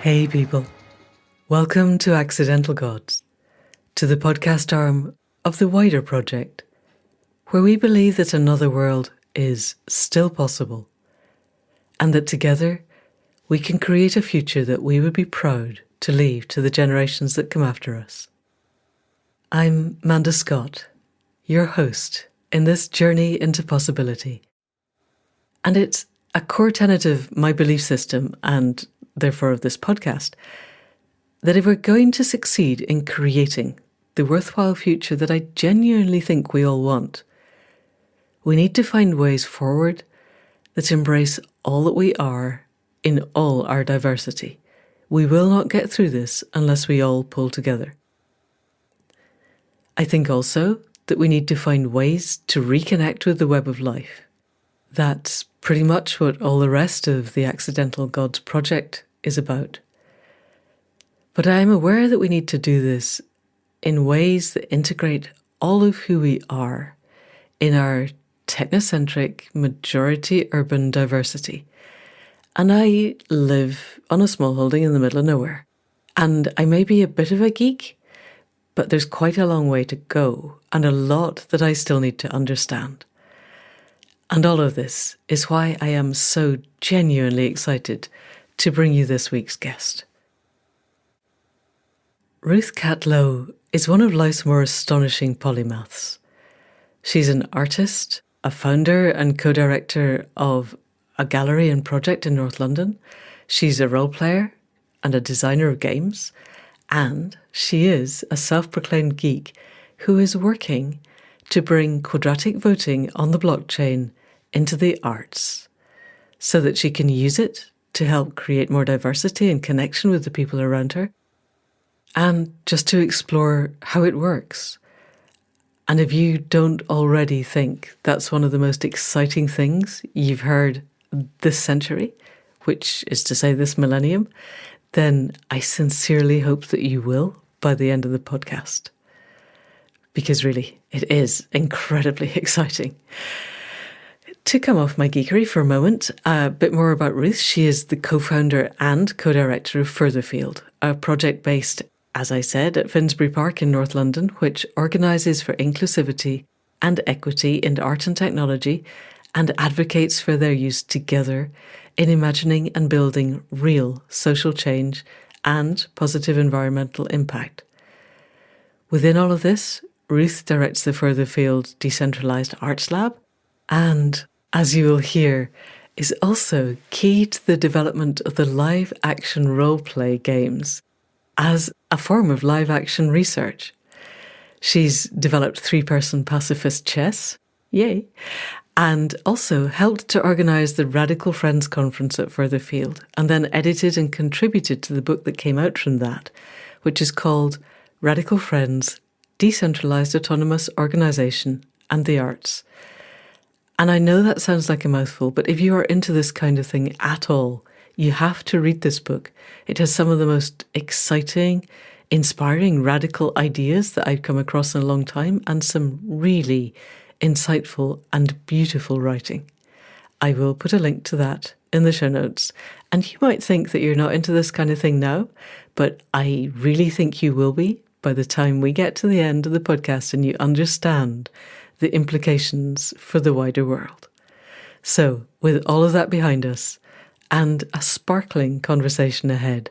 Hey people, welcome to Accidental Gods, to the podcast arm of the wider project, where we believe that another world is still possible, and that together we can create a future that we would be proud to leave to the generations that come after us. I'm Manda Scott, your host in this journey into possibility, and it's a core tenet of my belief system and therefore of this podcast, that if we're going to succeed in creating the worthwhile future that I genuinely think we all want, we need to find ways forward that embrace all that we are in all our diversity. We will not get through this unless we all pull together. I think also that we need to find ways to reconnect with the web of life. That's pretty much what all the rest of the Accidental Gods project is about. But I am aware that we need to do this in ways that integrate all of who we are in our technocentric, majority urban diversity. And I live on a small holding in the middle of nowhere. And I may be a bit of a geek, but there's quite a long way to go and a lot that I still need to understand. And all of this is why I am so genuinely excited to bring you this week's guest. Ruth Catlow is one of life's more astonishing polymaths. She's an artist, a founder and co-director of a gallery and project in North London. She's a role player and a designer of games. And she is a self-proclaimed geek who is working to bring quadratic voting on the blockchain into the arts so that she can use it to help create more diversity and connection with the people around her, and just to explore how it works. And if you don't already think that's one of the most exciting things you've heard this century, which is to say this millennium, then I sincerely hope that you will by the end of the podcast. Because really, it is incredibly exciting. To come off my geekery for a moment, a bit more about Ruth. She is the co-founder and co-director of Furtherfield, a project based, as I said, at Finsbury Park in North London, which organises for inclusivity and equity in art and technology and advocates for their use together in imagining and building real social change and positive environmental impact. Within all of this, Ruth directs the Furtherfield Decentralised Arts Lab and, as you will hear, is also key to the development of the live-action role-play games as a form of live-action research. She's developed three-person Pacifist chess, yay, and also helped to organise the Radical Friends Conference at Furtherfield, and then edited and contributed to the book that came out from that, which is called Radical Friends, Decentralised Autonomous Organisation and the Arts. And I know that sounds like a mouthful, but if you are into this kind of thing at all, you have to read this book. It has some of the most exciting, inspiring, radical ideas that I've come across in a long time, and some really insightful and beautiful writing. I will put a link to that in the show notes. And you might think that you're not into this kind of thing now, but I really think you will be by the time we get to the end of the podcast and you understand the implications for the wider world. So, with all of that behind us and a sparkling conversation ahead,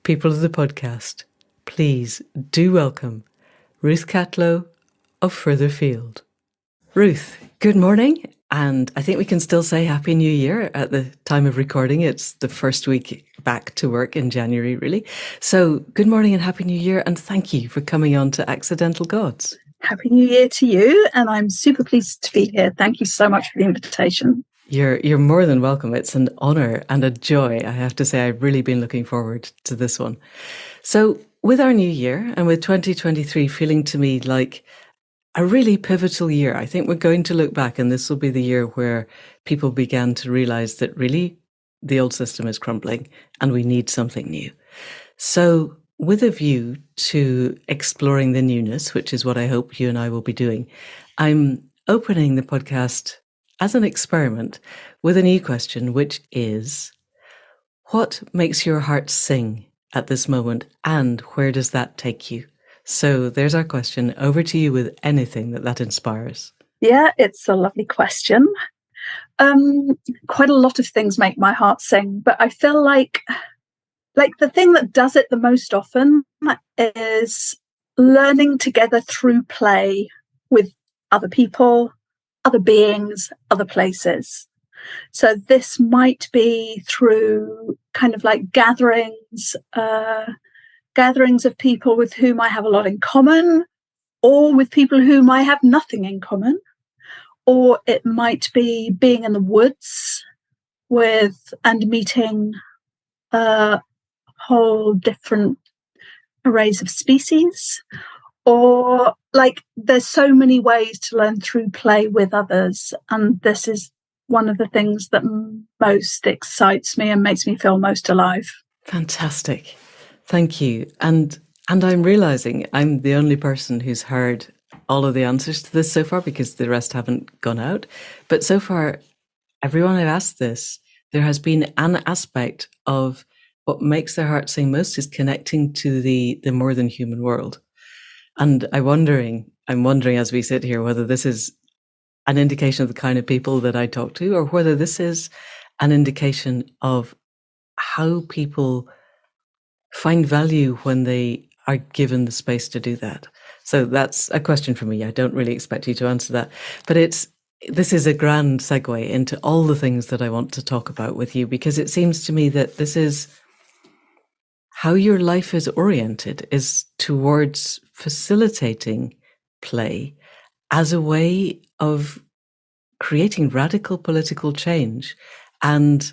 people of the podcast, please do welcome Ruth Catlow of Furtherfield. Ruth, good morning. And I think we can still say Happy New Year at the time of recording. It's the first week back to work in January, really. So good morning and Happy New Year. And thank you for coming on to Accidental Gods. Happy New Year to you. And I'm super pleased to be here. Thank you so much for the invitation. You're more than welcome. It's an honour and a joy. I have to say, I've really been looking forward to this one. So with our new year and with 2023 feeling to me like a really pivotal year, I think we're going to look back and this will be the year where people began to realise that really the old system is crumbling and we need something new. So with a view to exploring the newness, which is what I hope you and I will be doing, I'm opening the podcast as an experiment with a new question, which is, What makes your heart sing at this moment, and where does that take you? So there's our question. Over to you with anything that inspires. Yeah, it's a lovely question. Quite a lot of things make my heart sing, but I feel like the thing that does it the most often is learning together through play with other people, other beings, other places. So this might be through kind of like gatherings of people with whom I have a lot in common, or with people whom I have nothing in common. Or it might be being in the woods and meeting whole different arrays of species. Or there's so many ways to learn through play with others. And this is one of the things that most excites me and makes me feel most alive. Fantastic. Thank you. And I'm realizing I'm the only person who's heard all of the answers to this so far, because the rest haven't gone out. But so far, everyone I've asked this, there has been an aspect of what makes their heart sing most is connecting to the more than human world. And I'm wondering as we sit here, whether this is an indication of the kind of people that I talk to, or whether this is an indication of how people find value when they are given the space to do that. So that's a question for me. I don't really expect you to answer that, but this is a grand segue into all the things that I want to talk about with you, because it seems to me that this is how your life is oriented, is towards facilitating play as a way of creating radical political change and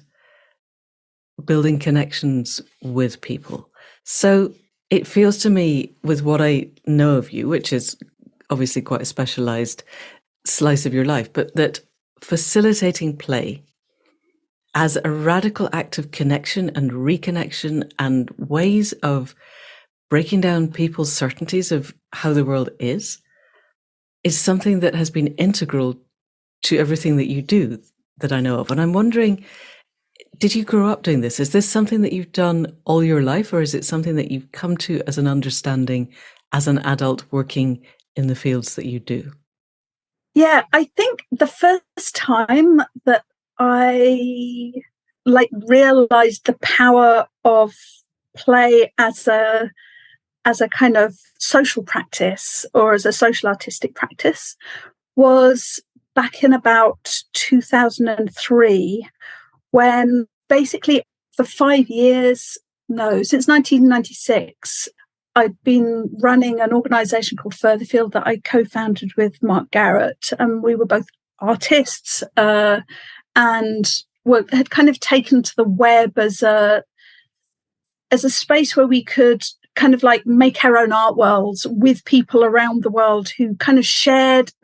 building connections with people. So it feels to me, with what I know of you, which is obviously quite a specialized slice of your life, but that facilitating play as a radical act of connection and reconnection and ways of breaking down people's certainties of how the world is something that has been integral to everything that you do, that I know of. And I'm wondering, did you grow up doing this? Is this something that you've done all your life, or is it something that you've come to as an understanding as an adult working in the fields that you do? Yeah, I think the first time that I realized the power of play as a kind of social practice, or as a social artistic practice, was back in about 2003, when basically for 5 years, since 1996, I'd been running an organisation called Furtherfield that I co-founded with Mark Garrett, and we were both artists and had kind of taken to the web as a space where we could kind of make our own art worlds with people around the world who kind of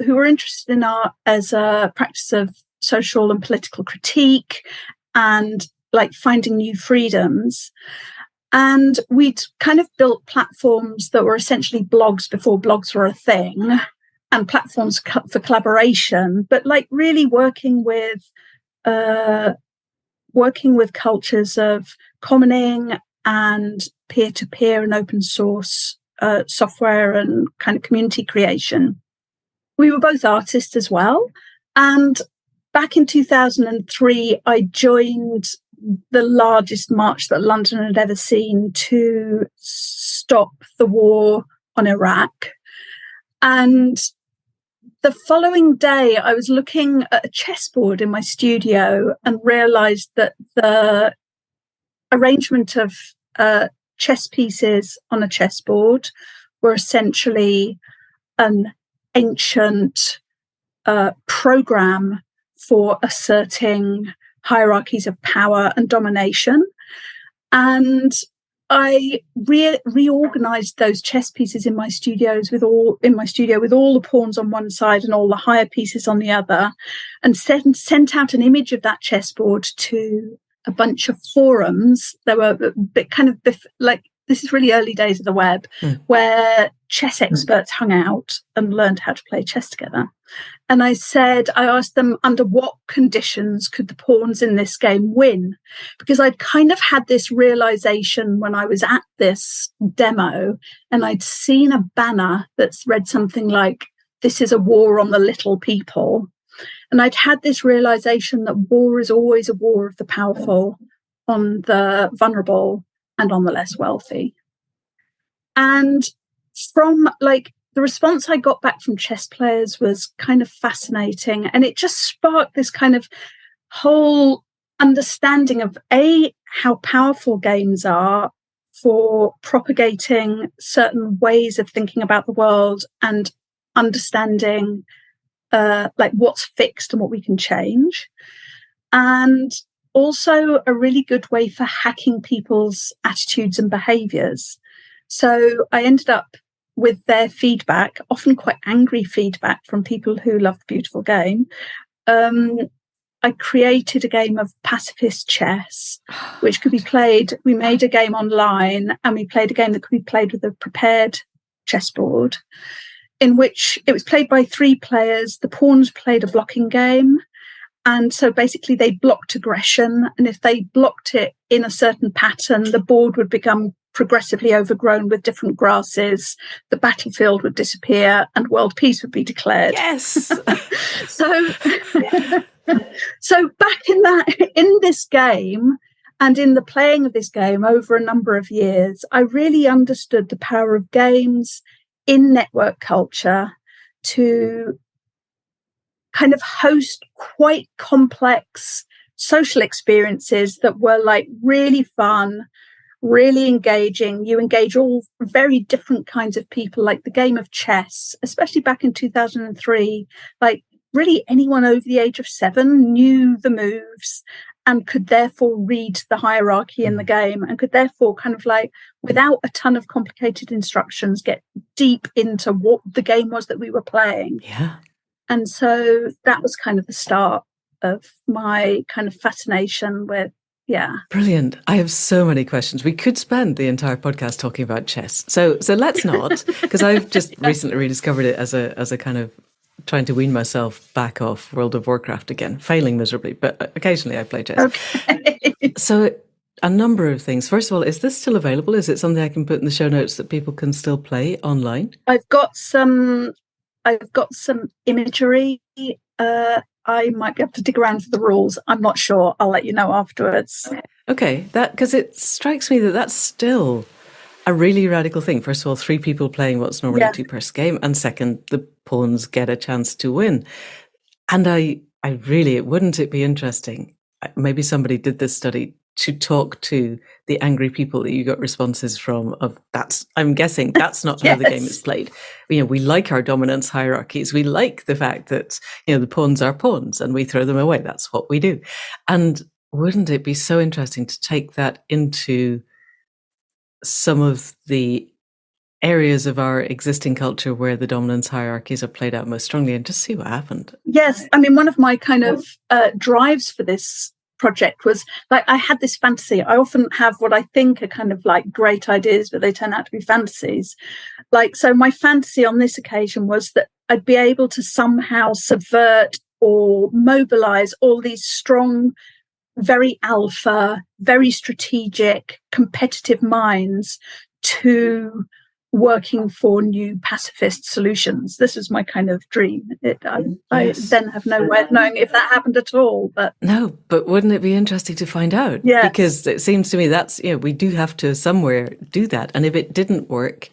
who were interested in art as a practice of social and political critique and finding new freedoms. And we'd kind of built platforms that were essentially blogs before blogs were a thing, and platforms for collaboration, but really working with cultures of commoning and peer-to-peer and open source software and kind of community creation. We were both artists as well. And back in 2003, I joined the largest march that London had ever seen to stop the war on Iraq. And the following day, I was looking at a chessboard in my studio and realized that the arrangement of chess pieces on a chessboard were essentially an ancient program for asserting hierarchies of power and domination. And I reorganized those chess pieces in my studio with all the pawns on one side and all the higher pieces on the other, and sent out an image of that chessboard to a bunch of forums. There were this is really early days of the web, where chess experts hung out and learned how to play chess together. And I asked them, under what conditions could the pawns in this game win? Because I'd kind of had this realization when I was at this demo, and I'd seen a banner that's read something like, "This is a war on the little people." And I'd had this realization that war is always a war of the powerful on the vulnerable and on the less wealthy. And from the response I got back from chess players was kind of fascinating. And it just sparked this kind of whole understanding of how powerful games are for propagating certain ways of thinking about the world and understanding what's fixed and what we can change. And also a really good way for hacking people's attitudes and behaviors. So I ended up with their feedback, often quite angry feedback from people who love the beautiful game. I created a game of pacifist chess, which could be played. We made a game online, and we played a game that could be played with a prepared chessboard, in which it was played by 3 players. The pawns played a blocking game. And so basically they blocked aggression. And if they blocked it in a certain pattern, the board would become progressively overgrown with different grasses. The battlefield would disappear and world peace would be declared. Yes. So back in this game and in the playing of this game over a number of years, I really understood the power of games in network culture to kind of host quite complex social experiences that were really fun, really engaging. You engage all very different kinds of people, like the game of chess, especially back in 2003, really anyone over the age of 7 knew the moves and could therefore read the hierarchy in the game and could therefore kind of without a ton of complicated instructions, get deep into what the game was that we were playing. Yeah. And so that was kind of the start of my kind of fascination with, yeah. Brilliant. I have so many questions. We could spend the entire podcast talking about chess. So let's not, because I've just recently rediscovered it as a kind of trying to wean myself back off World of Warcraft again, failing miserably, but occasionally I play chess. Okay. So a number of things. First of all, is this still available? Is it something I can put in the show notes that people can still play online? I've got some imagery. I might be able to dig around for the rules. I'm not sure. I'll let you know afterwards. Okay, because it strikes me that that's still a really radical thing. First of all, 3 people playing what's normally a 2-person game, and second, the pawns get a chance to win. And I really, wouldn't it be interesting? Maybe somebody did this study to talk to the angry people that you got responses from. I'm guessing that's not how the game is played. We like our dominance hierarchies. We like the fact that the pawns are pawns and we throw them away. That's what we do. And wouldn't it be so interesting to take that into some of the areas of our existing culture where the dominance hierarchies are played out most strongly and just see what happened? Yes. I mean, one of my kind of drives for this project was I had this fantasy. I often have what I think are kind of great ideas, but they turn out to be fantasies. So my fantasy on this occasion was that I'd be able to somehow subvert or mobilize all these strong, very alpha, very strategic, competitive minds to working for new pacifist solutions. This is my kind of dream. I then have no way of knowing if that happened at all. But no, but wouldn't it be interesting to find out? Yes. Because it seems to me that's, we do have to somewhere do that. And if it didn't work,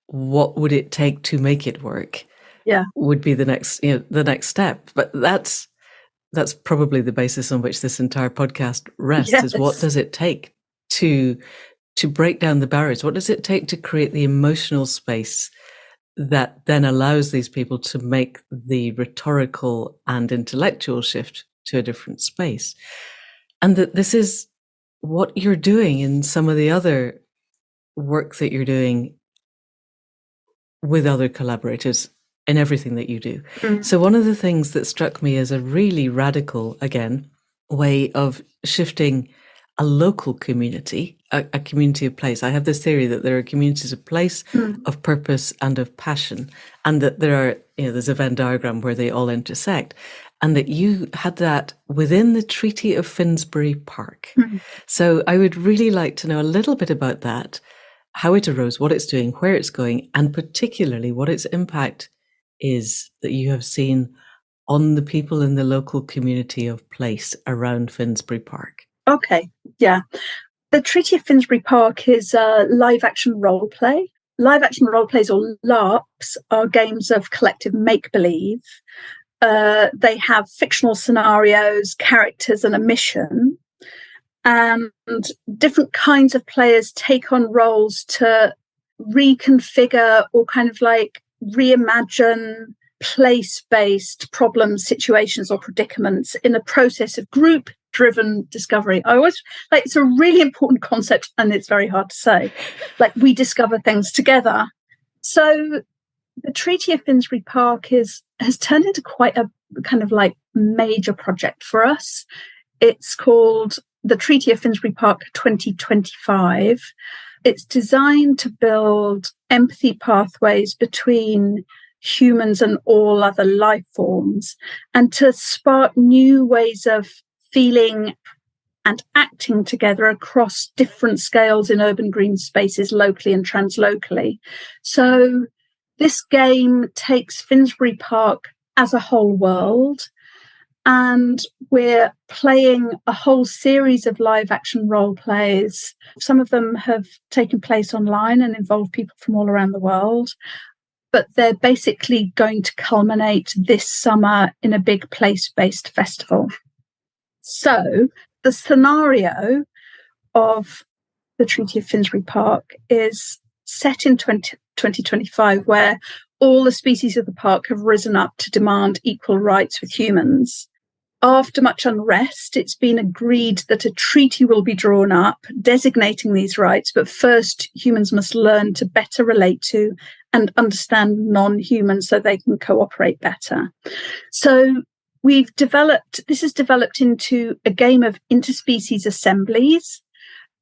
what would it take to make it work? Yeah, would be the next step. But that's probably the basis on which this entire podcast rests. Yes. Is what does it take to break down the barriers? What does it take to create the emotional space that then allows these people to make the rhetorical and intellectual shift to a different space? And that this is what you're doing in some of the other work that you're doing with other collaborators in everything that you do. Mm. So one of the things that struck me as a really radical, again, way of shifting a local community, a community of place. I have this theory that there are communities of place, of purpose, and of passion, and that there are, there's a Venn diagram where they all intersect, and that you had that within the Treaty of Finsbury Park. So I would really like to know a little bit about that, how it arose, what it's doing, where it's going, and particularly what its impact is that you have seen on the people in the local community of place around Finsbury Park. Okay, yeah. The Treaty of Finsbury Park is a live-action role play. Live-action role plays, or LARPs, are games of collective make-believe. They have fictional scenarios, characters, and a mission. And different kinds of players take on roles to reconfigure or kind of like reimagine place-based problems, situations, or predicaments in a process of group-driven discovery. I always it's a really important concept, and it's very hard to say. Like, we discover things together. So the Treaty of Finsbury Park has turned into quite a kind of like major project for us. It's called the Treaty of Finsbury Park 2025. It's designed to build empathy pathways between humans and all other life forms, and to spark new ways of feeling and acting together across different scales in urban green spaces, locally and translocally. So this game takes Finsbury Park as a whole world, and we're playing a whole series of live action role plays. Some of them have taken place online and involve people from all around the world, but they're basically going to culminate this summer in a big place-based festival. So the scenario of the Treaty of Finsbury Park is set in 2025, where all the species of the park have risen up to demand equal rights with humans. After much unrest, it's been agreed that a treaty will be drawn up designating these rights, but first humans must learn to better relate to and understand non-humans so they can cooperate better. So this has developed into a game of interspecies assemblies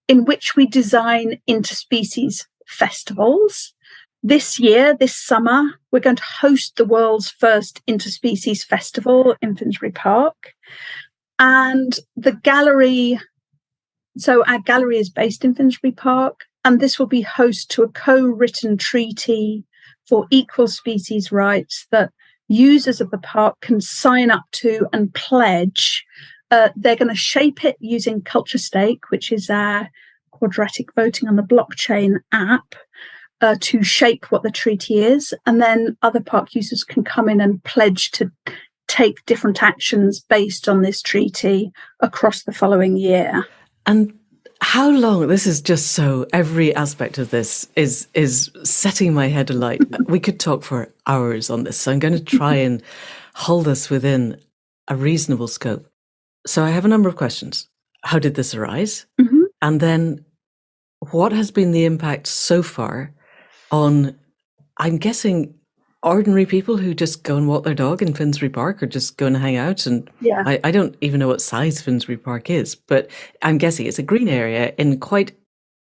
in which we design interspecies festivals. This year, this summer, we're going to host the world's first interspecies festival in Finsbury Park. And our gallery is based in Finsbury Park, and this will be host to a co-written treaty for equal species rights that users of the park can sign up to and pledge. They're going to shape it using Culture Stake, which is our Quadratic voting on the blockchain app, to shape what the treaty is. And then other park users can come in and pledge to take different actions based on this treaty across the following year. And how long? This is just so, every aspect of this is setting my head alight. We could talk for hours on this, so I'm going to try and hold us within a reasonable scope. So I have a number of questions. How did this arise? Mm-hmm. And then what has been the impact so far on, I'm guessing, ordinary people who just go and walk their dog in Finsbury Park or just go and hang out? And yeah. I don't even know what size Finsbury Park is, but I'm guessing it's a green area in quite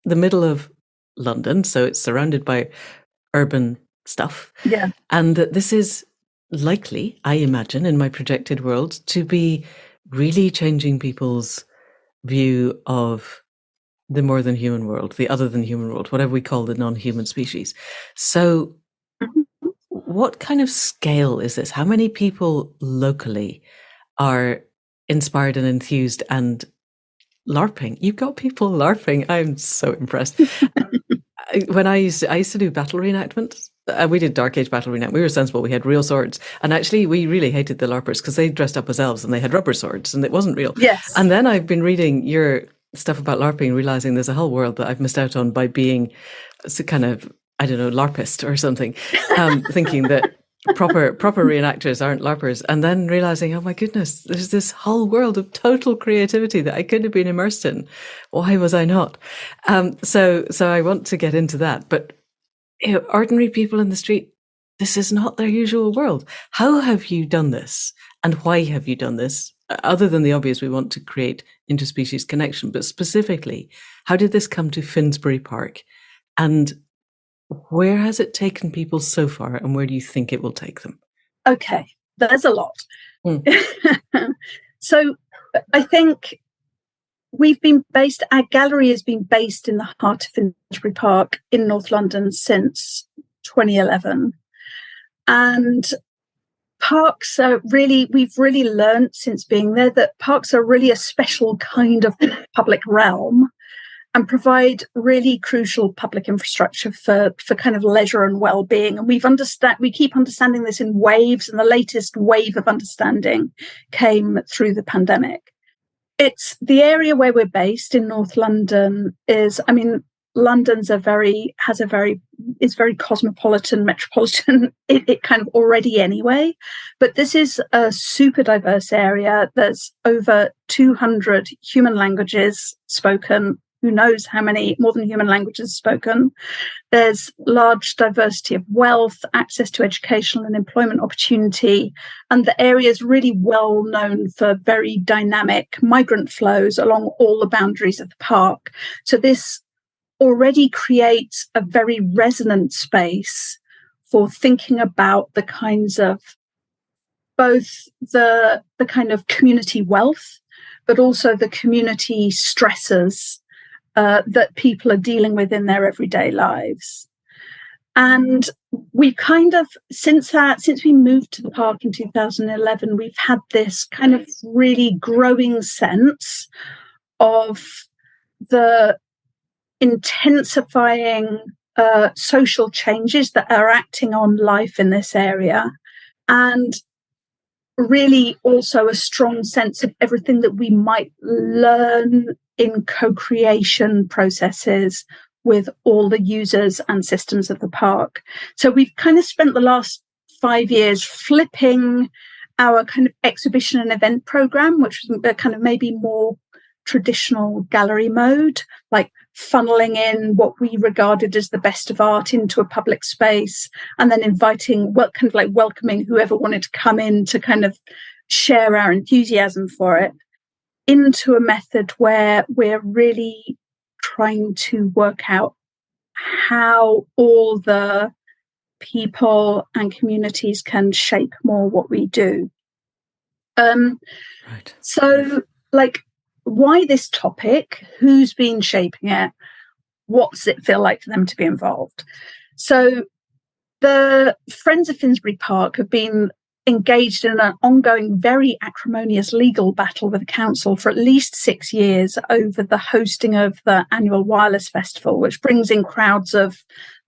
the middle of London. So it's surrounded by urban stuff. Yeah. And that this is likely, I imagine, in my projected world, to be really changing people's view of the more than human world, the other than human world, whatever we call the non-human species. So what kind of scale is this? How many people locally are inspired and enthused and LARPing? You've got people LARPing. I'm so impressed. When I used to do battle reenactment. We did Dark Age battle reenactment. We were sensible. We had real swords. And actually, we really hated the LARPers because they dressed up as elves and they had rubber swords and it wasn't real. Yes. And then I've been reading your stuff about LARPing, realizing there's a whole world that I've missed out on by being kind of, I don't know, LARPist or something, thinking that proper reenactors aren't LARPers, and then realizing, oh my goodness, there's this whole world of total creativity that I could have been immersed in. Why was I not? So I want to get into that. But ordinary people in the street, this is not their usual world. How have you done this? And why have you done this? other than the obvious, we want to create interspecies connection, but specifically, how did this come to Finsbury Park? And where has it taken people so far, and where do you think it will take them? Okay, there's a lot. So I think our gallery has been based in the heart of Finsbury Park in North London since 2011. And parks are we've really learned since being there that parks are really a special kind of public realm and provide really crucial public infrastructure for kind of leisure and well-being. And we keep understanding this in waves, and the latest wave of understanding came through the pandemic. It's the area where we're based in North London London's very cosmopolitan, metropolitan, it kind of already anyway. But this is a super diverse area. There's over 200 human languages spoken. Who knows how many more than human languages spoken? There's large diversity of wealth, access to educational and employment opportunity, and the area is really well known for very dynamic migrant flows along all the boundaries of the park. So this already creates a very resonant space for thinking about the kinds of both the kind of community wealth, but also the community stresses that people are dealing with in their everyday lives. And we kind of, since we moved to the park in 2011, we've had this kind of really growing sense of the intensifying social changes that are acting on life in this area, and really also a strong sense of everything that we might learn in co-creation processes with all the users and systems of the park. So we've kind of spent the last 5 years flipping our kind of exhibition and event program, which was kind of maybe more traditional gallery mode, like funneling in what we regarded as the best of art into a public space, and then welcoming whoever wanted to come in to kind of share our enthusiasm for it, into a method where we're really trying to work out how all the people and communities can shape more what we do. Right. So, why this topic? Who's been shaping it? What does it feel like for them to be involved? So the Friends of Finsbury Park have been engaged in an ongoing, very acrimonious legal battle with the council for at least 6 years over the hosting of the annual Wireless Festival, which brings in crowds of,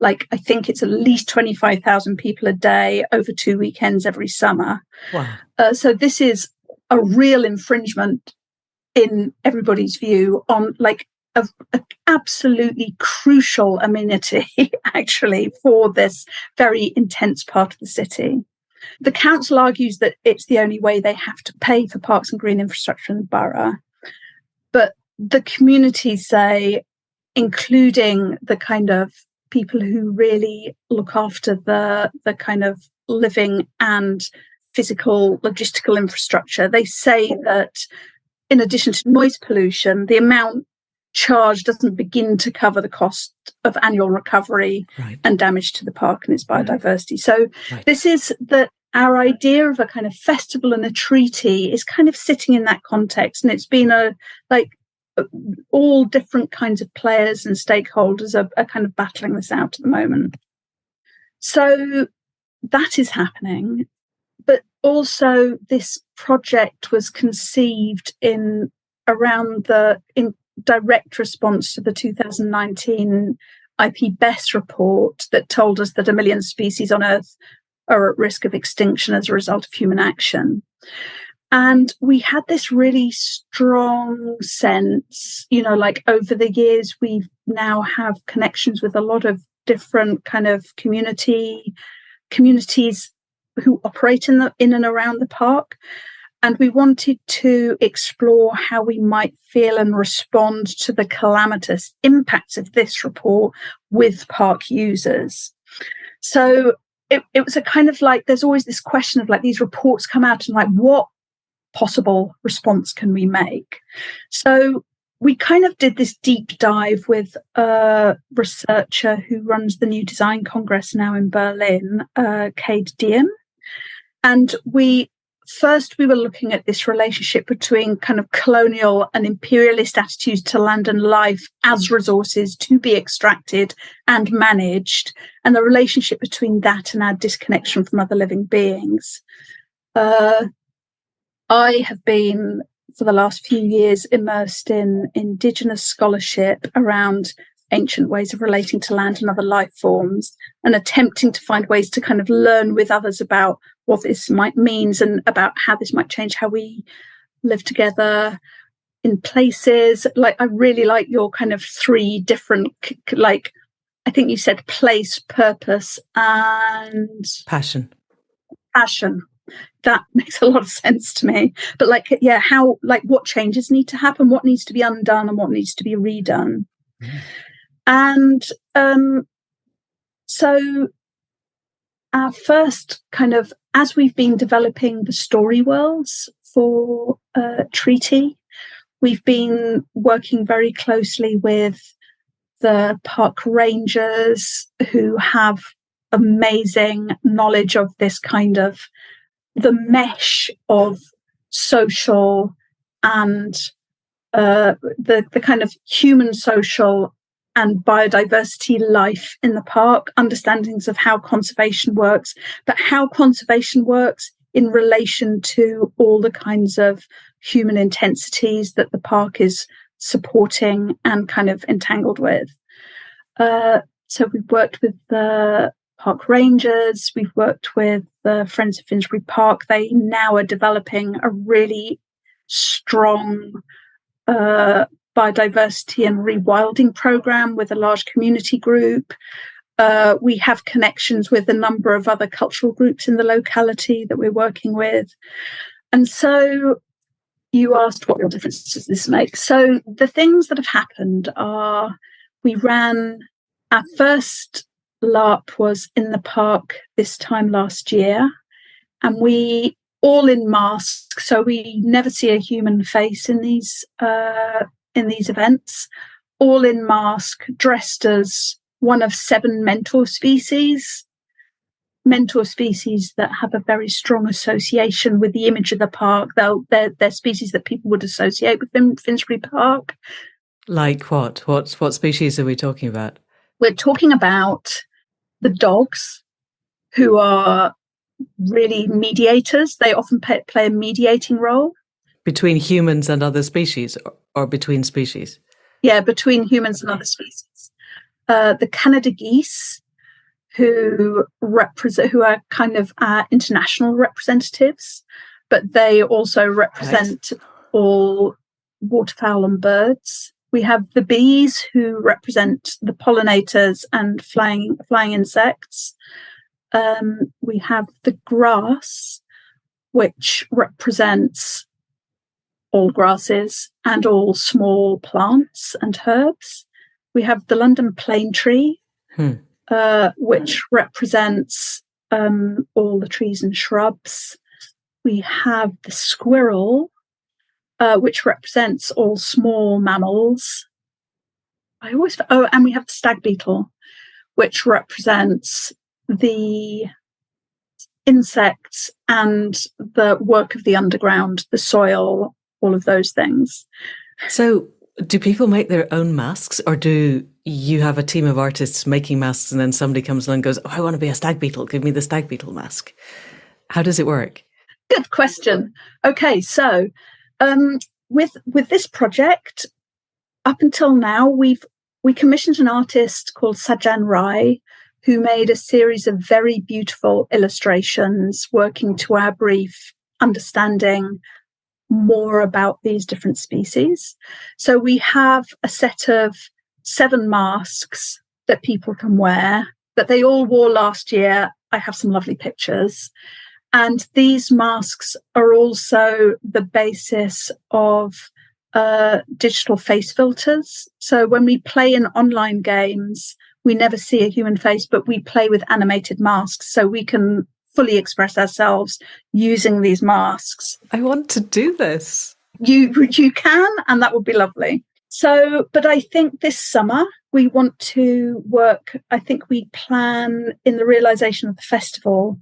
I think it's at least 25,000 people a day over 2 weekends every summer. Wow. So this is a real infringement in everybody's view on an absolutely crucial amenity actually for this very intense part of the city. The council argues that it's the only way they have to pay for parks and green infrastructure in the borough. But the community say, including the kind of people who really look after the kind of living and physical logistical infrastructure, they say that in addition to noise pollution, the amount charged doesn't begin to cover the cost of annual recovery and damage to the park and its biodiversity. So this is our idea of a kind of festival and a treaty is kind of sitting in that context. And it's been all different kinds of players and stakeholders are kind of battling this out at the moment. So that is happening. But also this project was conceived in direct response to the 2019 IPBES report that told us that 1 million species on Earth are at risk of extinction as a result of human action. And we had this really strong sense, over the years, we now have connections with a lot of different kind of communities who operate in and around the park. And we wanted to explore how we might feel and respond to the calamitous impacts of this report with park users. So it was a kind of there's always this question of these reports come out and what possible response can we make? So we kind of did this deep dive with a researcher who runs the New Design Congress now in Berlin, Cade Diem. And we were looking at this relationship between kind of colonial and imperialist attitudes to land and life as resources to be extracted and managed, and the relationship between that and our disconnection from other living beings. I have been, for the last few years, immersed in Indigenous scholarship around ancient ways of relating to land and other life forms, and attempting to find ways to kind of learn with others about what this means and about how this might change how we live together in places. Like, I really like your kind of three different, like, I think you said place, purpose, and passion. That makes a lot of sense to me. But like, yeah, how, like, what changes need to happen, what needs to be undone, and what needs to be redone. And so our first kind of, as we've been developing the story worlds for Treaty, we've been working very closely with the park rangers, who have amazing knowledge of this kind of the mesh of social and the kind of human, social and biodiversity life in the park, understandings of how conservation works, but how conservation works in relation to all the kinds of human intensities that the park is supporting and kind of entangled with. So we've worked with the park rangers, we've worked with the Friends of Finsbury Park. They now are developing a really strong biodiversity and rewilding program with a large community group. We have connections with a number of other cultural groups in the locality that we're working with. And so you asked, what difference does this make? So the things that have happened are, we ran, our first LARP was in the park this time last year, and we all in masks, so we never see a human face in these events, all in mask, dressed as one of 7 mentor species that have a very strong association with the image of the park. They're species that people would associate with Finsbury Park. Like what? What species are we talking about? We're talking about the dogs, who are really mediators. They often play a mediating role. Between humans and other species, or between species? Yeah, between humans and other species. The Canada geese, who are kind of our international representatives, but they also represent all waterfowl and birds. We have the bees, who represent the pollinators and flying insects. We have the grass, which represents all grasses and all small plants and herbs. We have the London plane tree, which represents all the trees and shrubs. We have the squirrel, which represents all small mammals. And we have the stag beetle, which represents the insects and the work of the underground, the soil, all of those things. So do people make their own masks, or do you have a team of artists making masks and then somebody comes along and goes, oh, I want to be a stag beetle, give me the stag beetle mask? How does it work? Good question. Okay, so with this project, up until now, we commissioned an artist called Sajan Rai, who made a series of very beautiful illustrations working to our brief, understanding more about these different species. So we have a set of 7 masks that people can wear, that they all wore last year. I have some lovely pictures. And these masks are also the basis of digital face filters. So when we play in online games, we never see a human face, but we play with animated masks. So we can fully express ourselves using these masks. I want to do this. You can, and that would be lovely. So, but I think this summer we want to work, I think we plan in the realisation of the festival,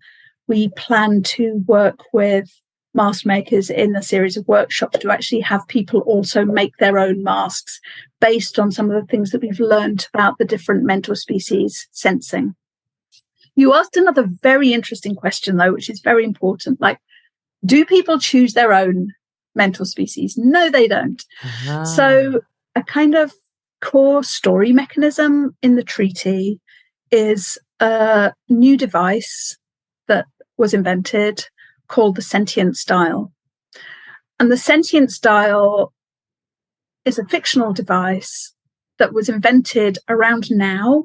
we plan to work with mask makers in a series of workshops to actually have people also make their own masks based on some of the things that we've learned about the different mentor species sensing. You asked another very interesting question, though, which is very important. Like, do people choose their own mentor species? No, they don't. So a kind of core story mechanism in the treaty is a new device that was invented called the sentient style. And the sentient style is a fictional device that was invented around now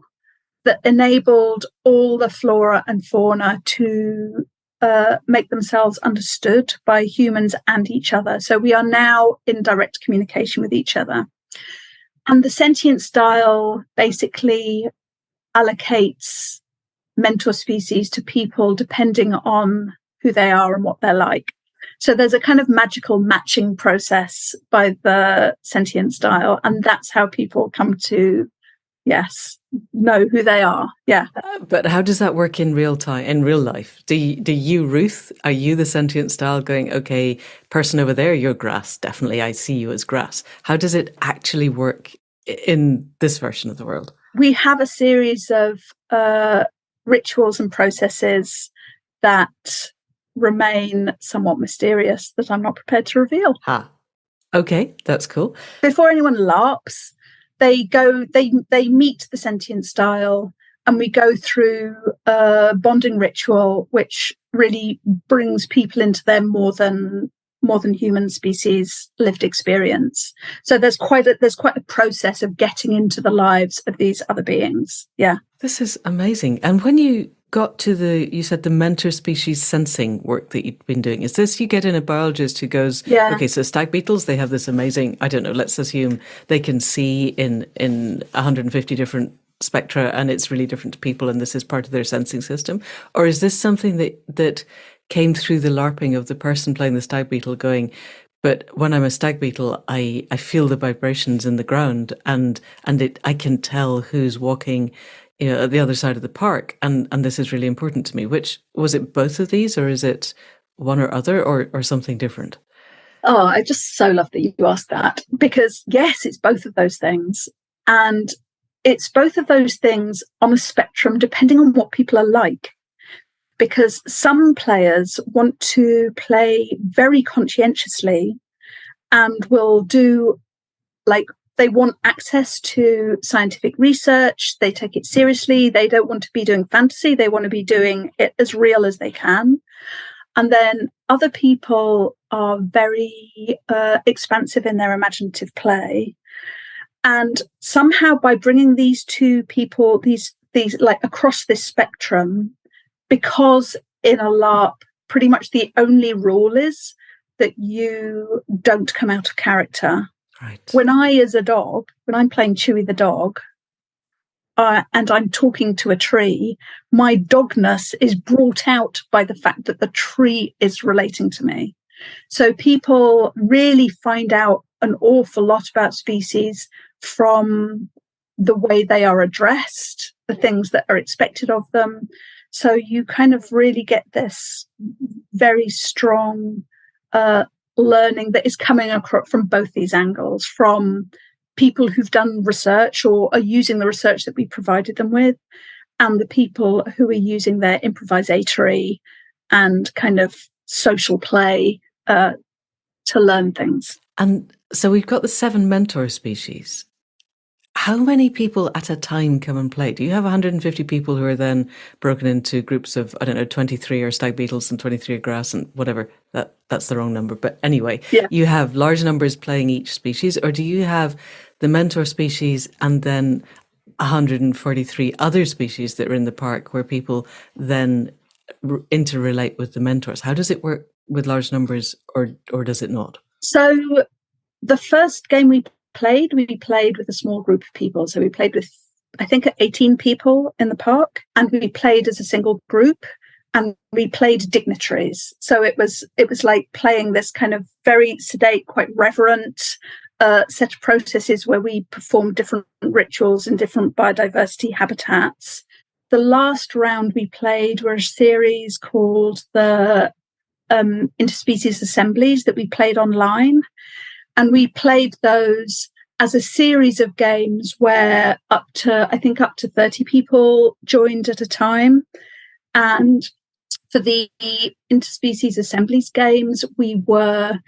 that enabled all the flora and fauna to make themselves understood by humans and each other. So we are now in direct communication with each other. And the sentient style basically allocates mentor species to people depending on who they are and what they're like. So there's a kind of magical matching process by the sentient style, and that's how people come to, yes, know who they are. Yeah. But how does that work in real time, in real life? Do you, Ruth, are you the sentient style going, okay, person over there, you're grass. Definitely, I see you as grass. How does it actually work in this version of the world? We have a series of rituals and processes that remain somewhat mysterious that I'm not prepared to reveal. Okay, that's cool. Before anyone LARPs, they meet the sentient style, and we go through a bonding ritual which really brings people into their more than human species lived experience. So there's quite a process of getting into the lives of these other beings. Yeah. This is amazing. And when you got to you said the mentor species sensing work that you've been doing, is this you get in a biologist who goes, okay, so stag beetles, they have this amazing, I don't know, let's assume they can see in 150 different spectra and it's really different to people and this is part of their sensing system? Or is this something that came through the LARPing of the person playing the stag beetle going, but when I'm a stag beetle, I feel the vibrations in the ground and I can tell who's walking at the other side of the park, and this is really important to me. Which was it? Both of these, or is it one or other, or something different? Oh, I just so love that you asked that, because yes, it's both of those things, and it's both of those things on a spectrum depending on what people are like. Because some players want to play very conscientiously and will do they want access to scientific research. They take it seriously. They don't want to be doing fantasy. They want to be doing it as real as they can. And then other people are very expansive in their imaginative play. And somehow by bringing these two people, these like across this spectrum, because in a LARP, pretty much the only rule is that you don't come out of character. Right. When I'm playing Chewy the dog, and I'm talking to a tree, my dogness is brought out by the fact that the tree is relating to me. So people really find out an awful lot about species from the way they are addressed, the things that are expected of them. So you kind of really get this very strong learning that is coming across from both these angles, from people who've done research or are using the research that we provided them with, and the people who are using their improvisatory and kind of social play to learn things. And so we've got the 7 mentor species. How many people at a time come and play? Do you have 150 people who are then broken into groups of, 23 are stag beetles and 23 are grass and whatever? That's the wrong number. But anyway, You have large numbers playing each species, or do you have the mentor species and then 143 other species that are in the park where people then interrelate with the mentors? How does it work with large numbers, or does it not? So the first game we played with a small group of people. So we played with, I think, 18 people in the park, and we played as a single group. and we played dignitaries. So it was like playing this kind of very sedate, quite reverent set of processes where we performed different rituals in different biodiversity habitats. The last round we played were a series called the interspecies assemblies that we played online. And we played those as a series of games where up to 30 people joined at a time. And for the interspecies assemblies games, we were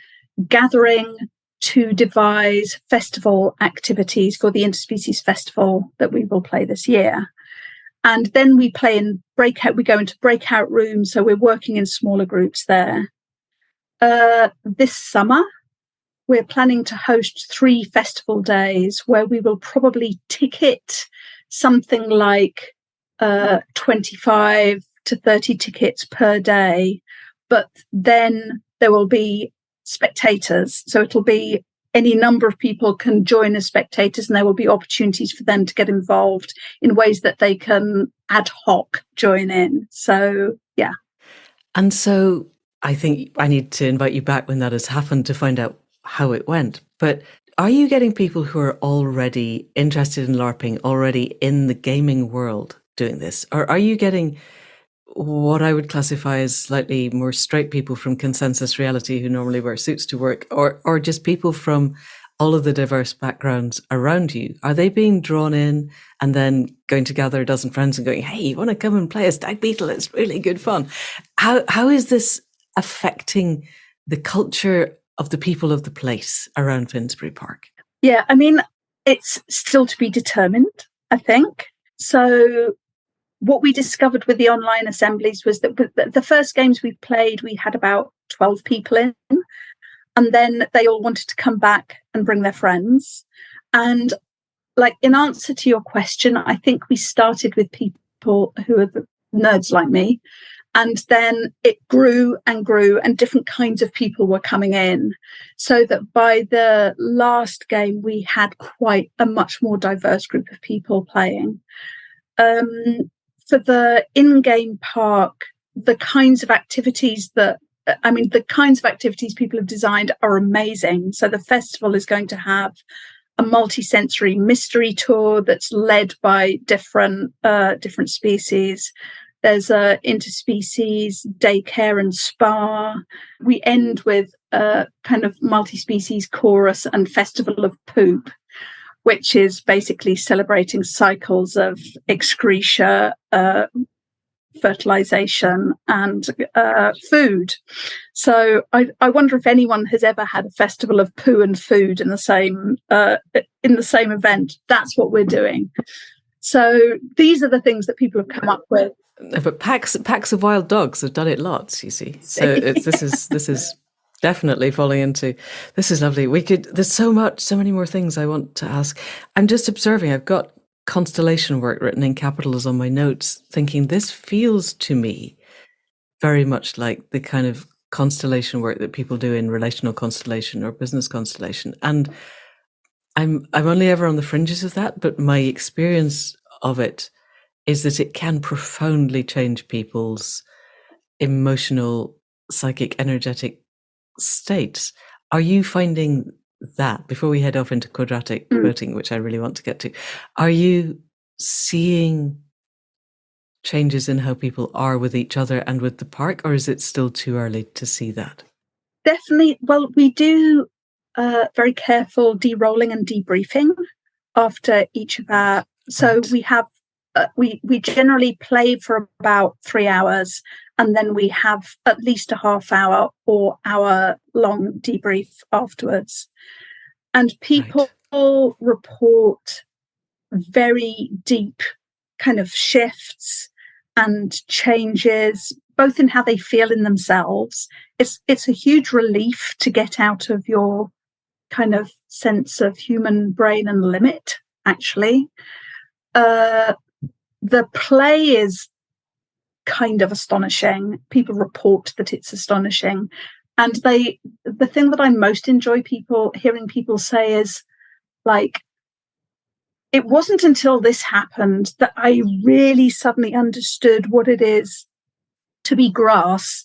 gathering to devise festival activities for the interspecies festival that we will play this year. And then we play in we go into breakout rooms, so we're working in smaller groups there. This summer, we're planning to host 3 festival days where we will probably ticket something like 25 to 30 tickets per day, but then there will be spectators. So it'll be any number of people can join as spectators, and there will be opportunities for them to get involved in ways that they can ad hoc join in. So, yeah. And so I think I need to invite you back when that has happened to find out how it went. But are you getting people who are already interested in LARPing, already in the gaming world doing this? Or are you getting what I would classify as slightly more straight people from consensus reality who normally wear suits to work, or just people from all of the diverse backgrounds around you? Are they being drawn in and then going to gather a dozen friends and going, hey, you want to come and play a stag beetle? It's really good fun. How is this affecting the culture of the people of the place around Finsbury Park? Yeah, I mean, it's still to be determined, I think. So what we discovered with the online assemblies was that the first games we played, we had about 12 people in, and then they all wanted to come back and bring their friends. And like, in answer to your question, I think we started with people who are the nerds like me, and then it grew and grew, and different kinds of people were coming in, so that by the last game, we had quite a much more diverse group of people playing. For the in-game park, the kinds of activities people have designed are amazing. So the festival is going to have a multi-sensory mystery tour that's led by different species. There's a interspecies daycare and spa. We end with a kind of multi-species chorus and festival of poop, which is basically celebrating cycles of excretia, fertilization, and food. So I wonder if anyone has ever had a festival of poo and food in the same event. That's what we're doing. So these are the things that people have come up with. But packs of wild dogs have done it lots, you see. So this is definitely falling into. This is lovely. There's so many more things I want to ask. I'm just observing. I've got constellation work written in capitals on my notes, thinking this feels to me very much like the kind of constellation work that people do in relational constellation or business constellation. And I'm only ever on the fringes of that, but my experience of it is that it can profoundly change people's emotional, psychic, energetic states. Are you finding that, before we head off into quadratic voting, which I really want to get to, are you seeing changes in how people are with each other and with the park, or is it still too early to see that? Definitely. Well, we do very careful de-rolling and debriefing after each of our. So right. We have we generally play for about 3 hours, and then we have at least a half hour or hour long debrief afterwards. And people report very deep kind of shifts and changes, both in how they feel in themselves. It's a huge relief to get out of your kind of sense of human brain and limit, actually. The play is kind of astonishing. People report that it's astonishing. And the thing that I most enjoy hearing people say is, like, it wasn't until this happened that I really suddenly understood what it is to be grass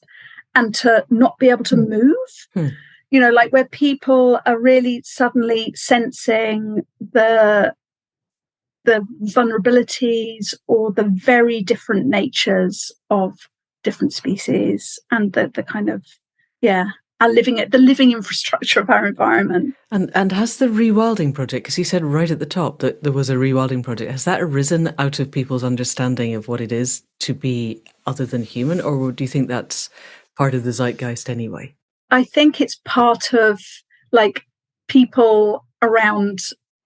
and to not be able to move. You know, like where people are really suddenly sensing the vulnerabilities or the very different natures of different species and the kind of, the living infrastructure of our environment. And has the rewilding project, because you said right at the top that there was a rewilding project, has that arisen out of people's understanding of what it is to be other than human, or do you think that's part of the zeitgeist anyway? I think it's part of like people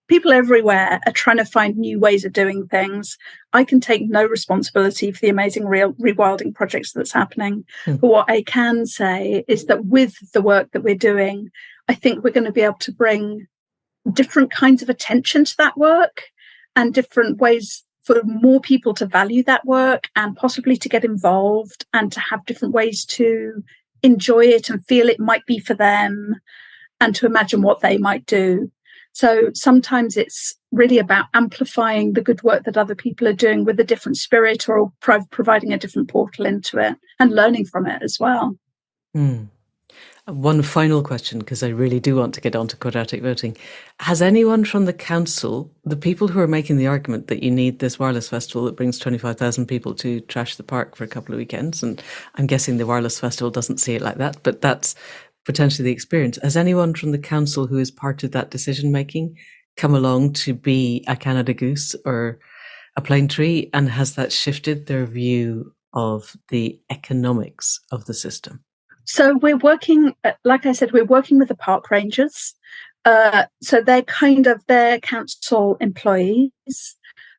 everywhere are trying to find new ways of doing things. I can take no responsibility for the amazing rewilding projects that's happening. But what I can say is that with the work that we're doing, I think we're going to be able to bring different kinds of attention to that work and different ways for more people to value that work and possibly to get involved and to have different ways to enjoy it and feel it might be for them and to imagine what they might do. So sometimes it's really about amplifying the good work that other people are doing with a different spirit or providing a different portal into it and learning from it as well. One final question, because I really do want to get on to quadratic voting. Has anyone from the council, the people who are making the argument that you need this wireless festival that brings 25,000 people to trash the park for a couple of weekends, and I'm guessing the wireless festival doesn't see it like that, but that's potentially the experience. Has anyone from the council who is part of that decision making come along to be a Canada goose or a plane tree, and has that shifted their view of the economics of the system? So we're working, like I said, we're working with the park rangers. So they're council employees.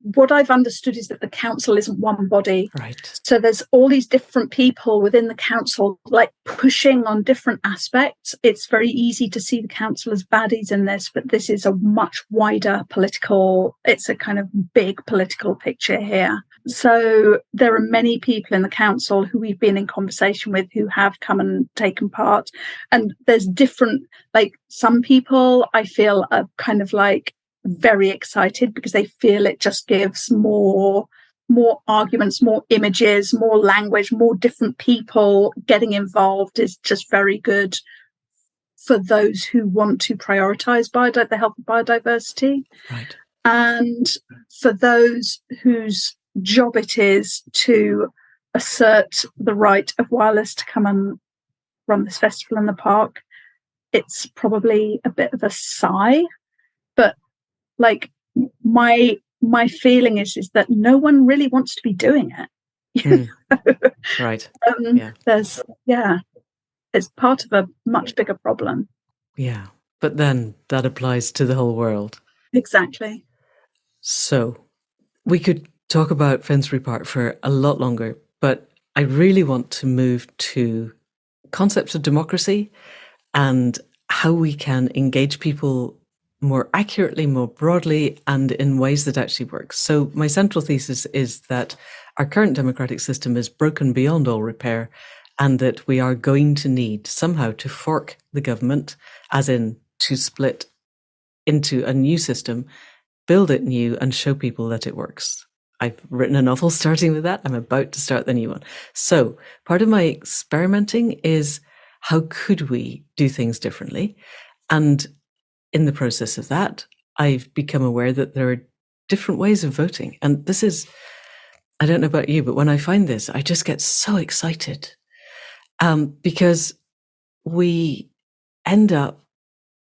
What I've understood is that the council isn't one body. Right. So there's all these different people within the council, like pushing on different aspects. It's very easy to see the council as baddies in this, but this is a much wider it's a kind of big political picture here. So there are many people in the council who we've been in conversation with who have come and taken part. And there's different, like some people I feel are kind of like very excited because they feel it just gives more arguments, more images, more language, more different people getting involved is just very good for those who want to prioritise the health of biodiversity. Right. And for those whose job it is to assert the right of wireless to come and run this festival in the park, it's probably a bit of a sigh. But like my feeling is that no one really wants to be doing it. Right. It's part of a much bigger problem. Yeah. But then that applies to the whole world. Exactly. So we could talk about Finsbury Park for a lot longer, but I really want to move to concepts of democracy and how we can engage people more accurately, more broadly, and in ways that actually work. So my central thesis is that our current democratic system is broken beyond all repair, and that we are going to need somehow to fork the government, as in to split into a new system, build it new, and show people that it works. I've written a novel starting with that. I'm about to start the new one. So part of my experimenting is how could we do things differently? And in the process of that, I've become aware that there are different ways of voting. And this is, I don't know about you, but when I find this, I just get so excited because we end up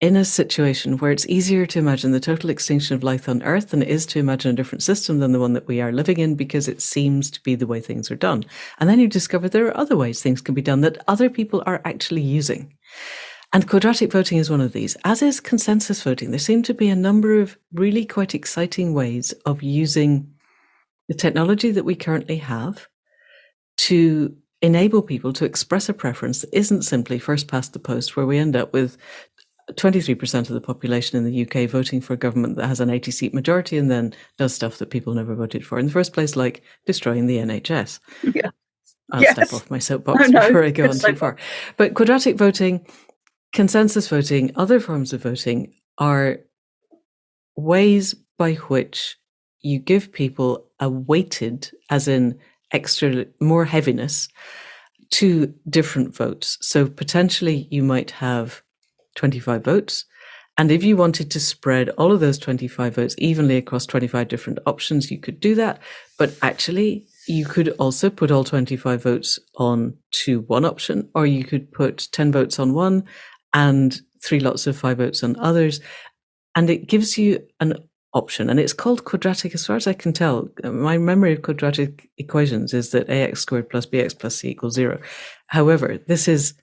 in a situation where it's easier to imagine the total extinction of life on Earth than it is to imagine a different system than the one that we are living in, because it seems to be the way things are done. And then you discover there are other ways things can be done that other people are actually using. And quadratic voting is one of these, as is consensus voting. There seem to be a number of really quite exciting ways of using the technology that we currently have to enable people to express a preference that isn't simply first past the post, where we end up with 23% of the population in the UK voting for a government that has an 80-seat majority and then does stuff that people never voted for in the first place, like destroying the NHS. Yeah. I'll step off my soapbox before I go on too far. But quadratic voting, consensus voting, other forms of voting are ways by which you give people a weighted, as in extra, more heaviness, two different votes. So potentially you might have 25 votes. And if you wanted to spread all of those 25 votes evenly across 25 different options, you could do that. But actually, you could also put all 25 votes on to one option, or you could put 10 votes on one and 3 lots of 5 votes on others. And it gives you an option. And it's called quadratic, as far as I can tell. My memory of quadratic equations is that ax squared plus bx plus c equals 0. However, this is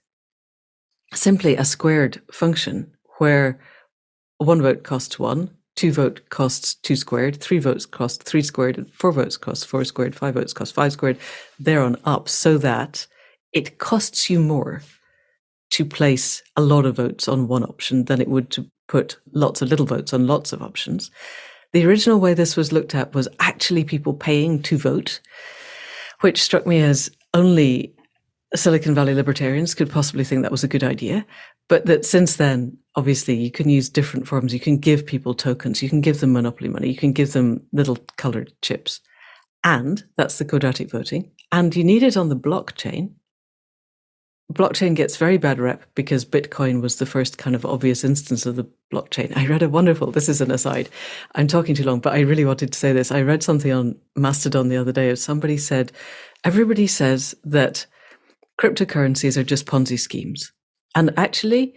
simply a squared function where 1 vote costs 1, 2 votes costs 2 squared, 3 votes cost 3 squared, and 4 votes cost 4 squared, 5 votes cost 5 squared, there on up, so that it costs you more to place a lot of votes on one option than it would to put lots of little votes on lots of options. The original way this was looked at was actually people paying to vote, which struck me as only Silicon Valley libertarians could possibly think that was a good idea. But that since then, obviously, you can use different forms. You can give people tokens. You can give them monopoly money. You can give them little colored chips. And that's the quadratic voting. And you need it on the blockchain. Blockchain gets very bad rep because Bitcoin was the first kind of obvious instance of the blockchain. I read a wonderful, this is an aside, I'm talking too long, but I really wanted to say this. I read something on Mastodon the other day. Somebody said, everybody says that cryptocurrencies are just Ponzi schemes. And actually,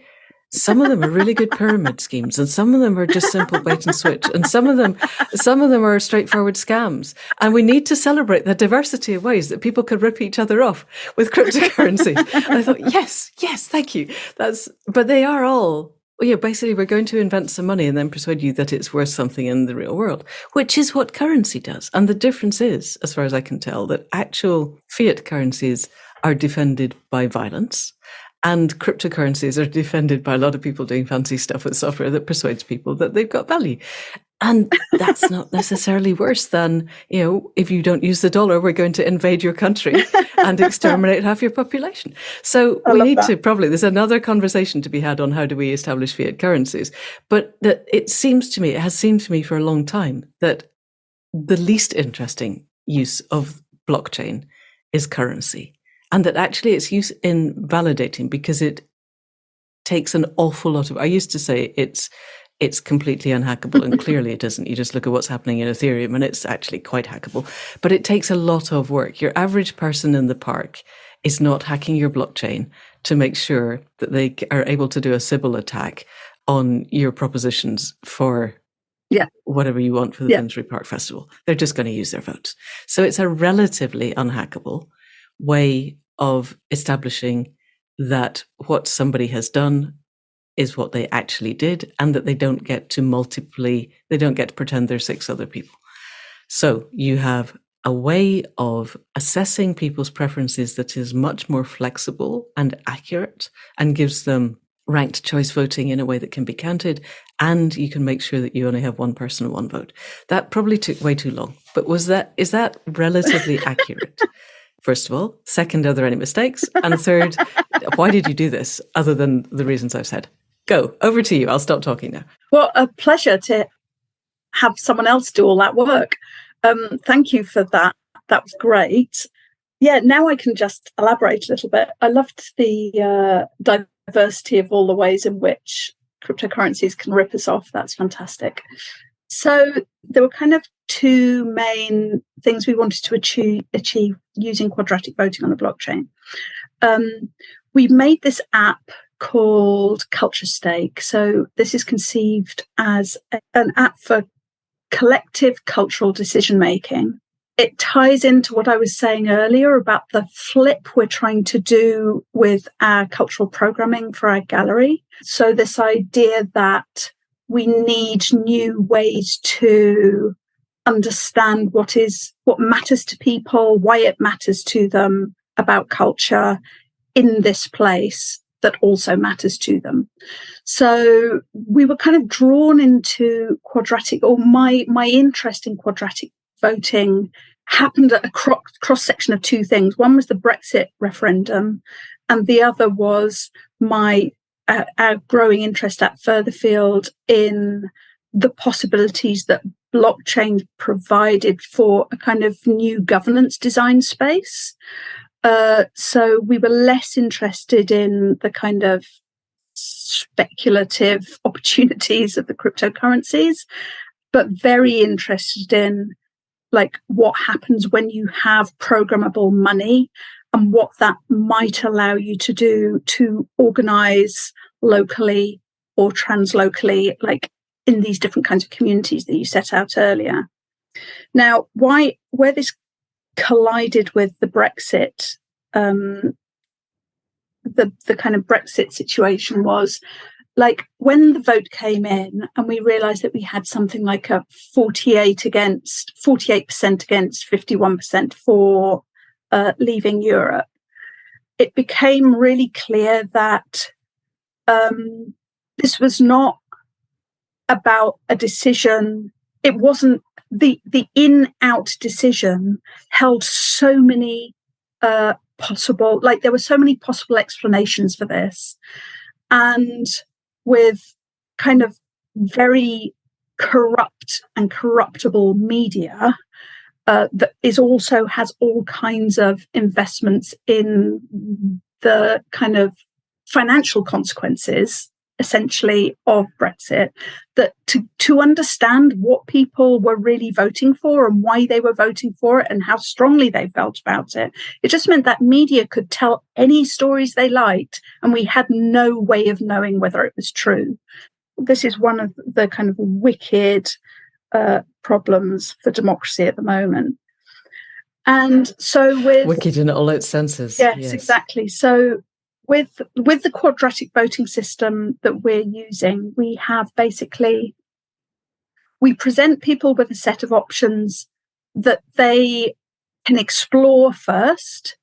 some of them are really good pyramid schemes, and some of them are just simple bait and switch, and some of them are straightforward scams. And we need to celebrate the diversity of ways that people could rip each other off with cryptocurrency. And I thought, yes, thank you. But they are all, basically we're going to invent some money and then persuade you that it's worth something in the real world, which is what currency does. And the difference is, as far as I can tell, that actual fiat currencies are defended by violence. And cryptocurrencies are defended by a lot of people doing fancy stuff with software that persuades people that they've got value. And that's not necessarily worse than, if you don't use the dollar, we're going to invade your country and exterminate half your population. So we need to there's another conversation to be had on how do we establish fiat currencies. But that it has seemed to me for a long time that the least interesting use of blockchain is currency. And that actually its use in validating, because it takes an awful lot of, I used to say it's completely unhackable, and clearly it isn't. You just look at what's happening in Ethereum and it's actually quite hackable. But it takes a lot of work. Your average person in the park is not hacking your blockchain to make sure that they are able to do a Sybil attack on your propositions for whatever you want for the Finsbury Park Festival. They're just going to use their votes. So it's a relatively unhackable way of establishing that what somebody has done is what they actually did, and that they don't get to pretend they're 6 other people. So you have a way of assessing people's preferences that is much more flexible and accurate and gives them ranked choice voting in a way that can be counted, and you can make sure that you only have one person, one vote. That probably took way too long, but is that relatively accurate? First of all. Second, are there any mistakes? And third, why did you do this other than the reasons I've said? Go, over to you. I'll stop talking now. Well, a pleasure to have someone else do all that work. Thank you for that. That was great. Yeah, now I can just elaborate a little bit. I loved the diversity of all the ways in which cryptocurrencies can rip us off. That's fantastic. So there were kind of 2 main things we wanted to achieve using quadratic voting on the blockchain. We made this app called Culture Stake. So this is conceived as an app for collective cultural decision making. It ties into what I was saying earlier about the flip we're trying to do with our cultural programming for our gallery. So this idea that we need new ways to understand what matters to people, why it matters to them about culture in this place that also matters to them. So we were kind of drawn into quadratic, or my interest in quadratic voting happened at a cross section of 2 things. One was the Brexit referendum, and the other was our growing interest at Furtherfield in the possibilities that blockchain provided for a kind of new governance design space. So we were less interested in the kind of speculative opportunities of the cryptocurrencies, but very interested in like what happens when you have programmable money and what that might allow you to do to organize locally or translocally, like in these different kinds of communities that you set out earlier. Now, where this collided with the Brexit, the kind of Brexit situation was like when the vote came in and we realized that we had something like a 48% against 51% for leaving Europe, it became really clear that this was not about a decision. It wasn't the in-out decision held so many possible, like there were so many possible explanations for this. And with kind of very corrupt and corruptible media that has all kinds of investments in the kind of financial consequences, essentially, of Brexit, that to understand what people were really voting for and why they were voting for it and how strongly they felt about it, it just meant that media could tell any stories they liked and we had no way of knowing whether it was true. This is one of the kind of wicked problems for democracy at the moment. And so with... Wicked in all its senses. Yes, exactly. So with the quadratic voting system that we're using, we present people with a set of options that they can explore first,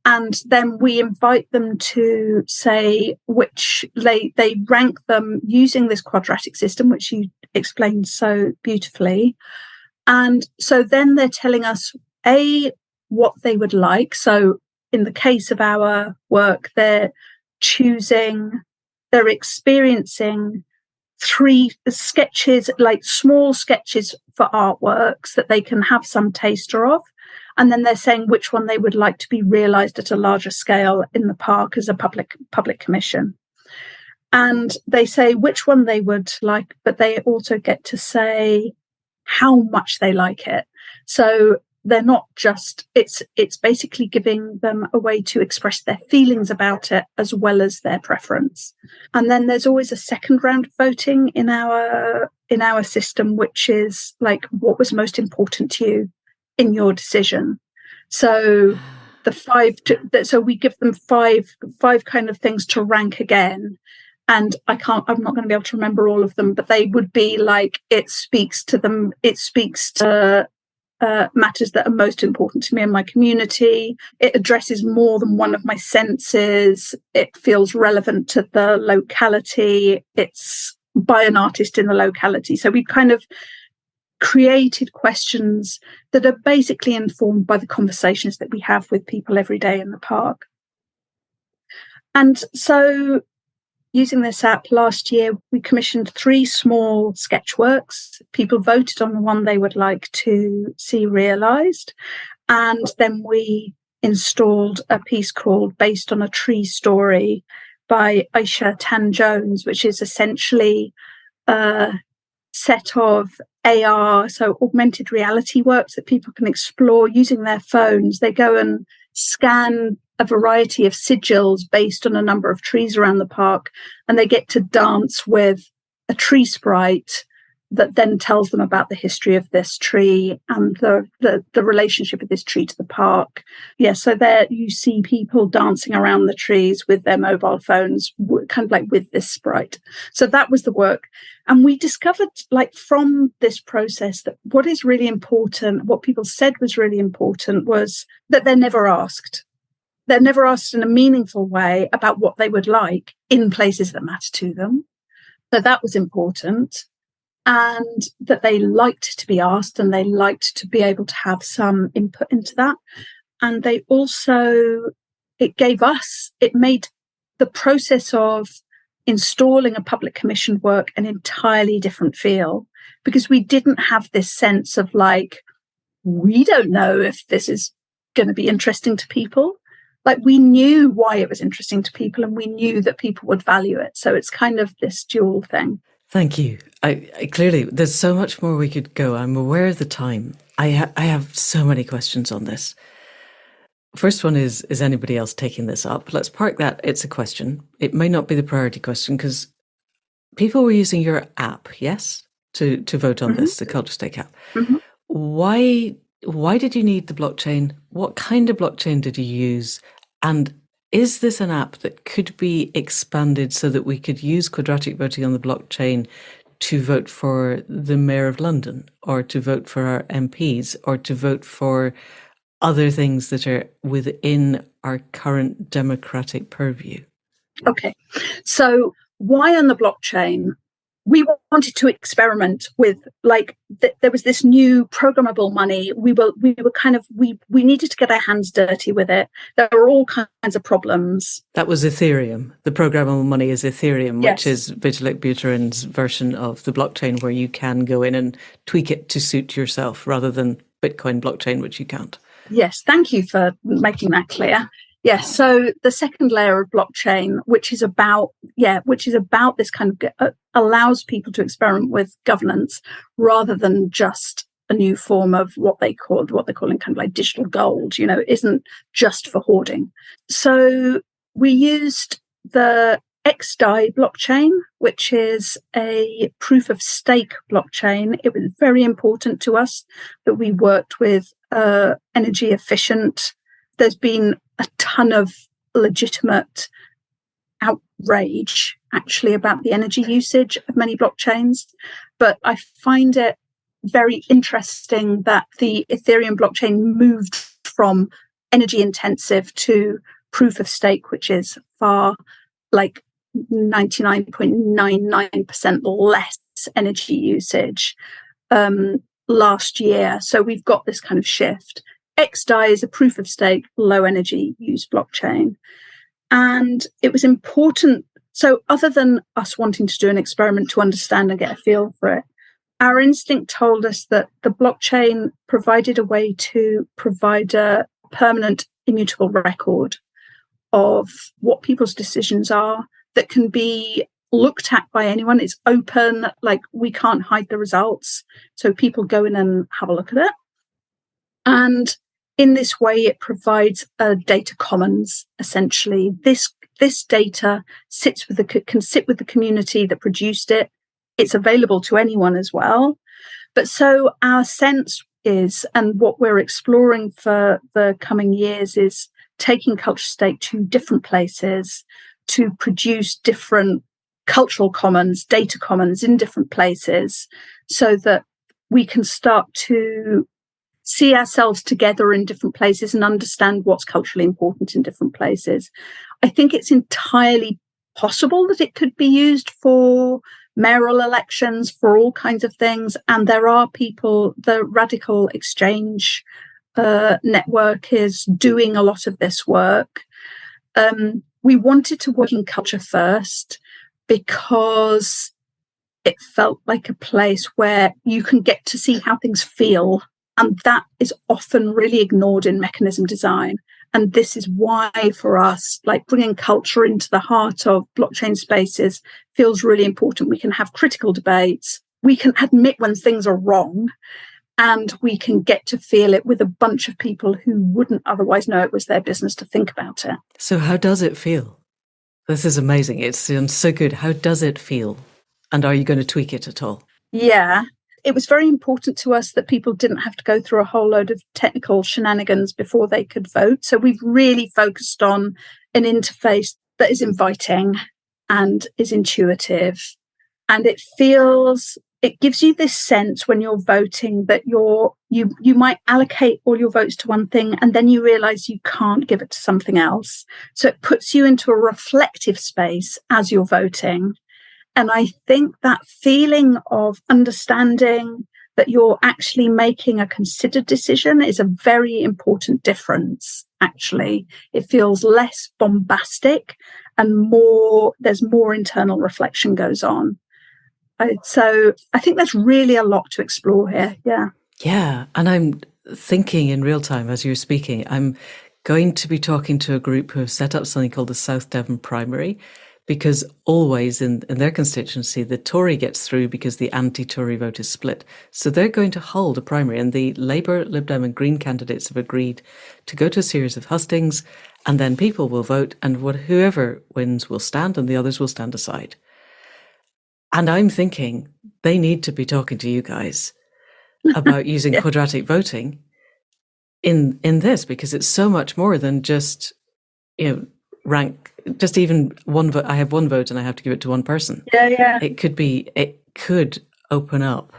and then we invite them to say which they rank them using this quadratic system, which you explained so beautifully. And so then they're telling us, what they would like. So in the case of our work, they're experiencing 3 sketches, like small sketches for artworks that they can have some taster of. And then they're saying which one they would like to be realised at a larger scale in the park as a public commission. And they say which one they would like, but they also get to say how much they like it. So they're not just, it's basically giving them a way to express their feelings about it as well as their preference. And then there's always a second round of voting in our system, which is like what was most important to you in your decision. So so we give them five kind of things to rank again. And I'm not going to be able to remember all of them, but they would be like, it speaks to matters that are most important to me and my community. It addresses more than one of my senses. It feels relevant to the locality. It's by an artist in the locality. So we've kind of created questions that are basically informed by the conversations that we have with people every day in the park. And so using this app last year, we commissioned 3 small sketchworks. People voted on the one they would like to see realised. And then we installed a piece called Based on a Tree Story by Aisha Tan-Jones, which is essentially a set of AR, so augmented reality works that people can explore using their phones. They go and scan a variety of sigils based on a number of trees around the park, and they get to dance with a tree sprite that then tells them about the history of this tree and the relationship of this tree to the park. Yeah, so there you see people dancing around the trees with their mobile phones, kind of like with this sprite. So that was the work. And we discovered, like, from this process that what is really important, what people said was really important, was that they're never asked. They're never asked in a meaningful way about what they would like in places that matter to them. So that was important. And that they liked to be asked and they liked to be able to have some input into that. And they also, it made the process of installing a public commissioned work an entirely different feel, because we didn't have this sense of like, we don't know if this is going to be interesting to people. Like, we knew why it was interesting to people, and we knew that people would value it. So it's kind of this dual thing. Thank you. I clearly, there's so much more we could go. I'm aware of the time. I have so many questions on this. First one is anybody else taking this up? Let's park that. It's a question. It may not be the priority question because people were using your app, yes, to vote on this, the Culture Stake app. Why did you need the blockchain? What kind of blockchain did you use? And is this an app that could be expanded so that we could use quadratic voting on the blockchain to vote for the Mayor of London, or to vote for our MPs, or to vote for other things that are within our current democratic purview? Okay, so why on the blockchain? We wanted to experiment with, like, there was this new programmable money. We needed to get our hands dirty with it. There were all kinds of problems. That was Ethereum. The programmable money is Ethereum, Yes. Which is Vitalik Buterin's version of the blockchain, where you can go in and tweak it to suit yourself rather than Bitcoin blockchain, which you can't. Yes, thank you for making that clear. Yes, so the second layer of blockchain, which is about this kind of allows people to experiment with governance rather than just a new form of what they're calling kind of like digital gold, isn't just for hoarding. So we used the XDAI blockchain, which is a proof of stake blockchain. It was very important to us that we worked with energy efficient. There's been a ton of legitimate outrage, actually, about the energy usage of many blockchains. But I find it very interesting that the Ethereum blockchain moved from energy intensive to proof of stake, which is far, like, 99.99% less energy usage last year. So we've got this kind of shift. XDAI is a proof of stake, low energy use blockchain. And it was important. So other than us wanting to do an experiment to understand and get a feel for it, our instinct told us that the blockchain provided a way to provide a permanent, immutable record of what people's decisions are that can be looked at by anyone. It's open, like, we can't hide the results. So people go in and have a look at it. And in this way, it provides a data commons, essentially. This data can sit with the community that produced it. It's available to anyone as well. But so our sense is, and what we're exploring for the coming years, is taking Culture Stake to different places to produce different cultural commons, data commons in different places, so that we can start to see ourselves together in different places and understand what's culturally important in different places. I think it's entirely possible that it could be used for mayoral elections, for all kinds of things. And there are people, the Radical Exchange network is doing a lot of this work. We wanted to work in culture first because it felt like a place where you can get to see how things feel. And that is often really ignored in mechanism design. And this is why, for us, like, bringing culture into the heart of blockchain spaces feels really important. We can have critical debates. We can admit when things are wrong. And we can get to feel it with a bunch of people who wouldn't otherwise know it was their business to think about it. So how does it feel? This is amazing. It sounds so good. How does it feel? And are you going to tweak it at all? Yeah. It was very important to us that people didn't have to go through a whole load of technical shenanigans before they could vote. So we've really focused on an interface that is inviting and is intuitive. And it gives you this sense when you're voting that you might allocate all your votes to one thing, and then you realize you can't give it to something else. So it puts you into a reflective space as you're voting. And I think that feeling of understanding that you're actually making a considered decision is a very important difference, actually. It feels less bombastic and there's more internal reflection goes on. So I think there's really a lot to explore here. Yeah. Yeah. And thinking in real time as you're speaking, I'm going to be talking to a group who have set up something called the South Devon Primary, because always in their constituency, the Tory gets through because the anti-Tory vote is split. So they're going to hold a primary, and the Labour, Lib Dem and Green candidates have agreed to go to a series of hustings, and then people will vote, and whoever wins will stand and the others will stand aside. And I'm thinking they need to be talking to you guys about using quadratic voting in this, because it's so much more than just, rank, just even one vote. I have one vote and I have to give it to one person. Yeah. It could open up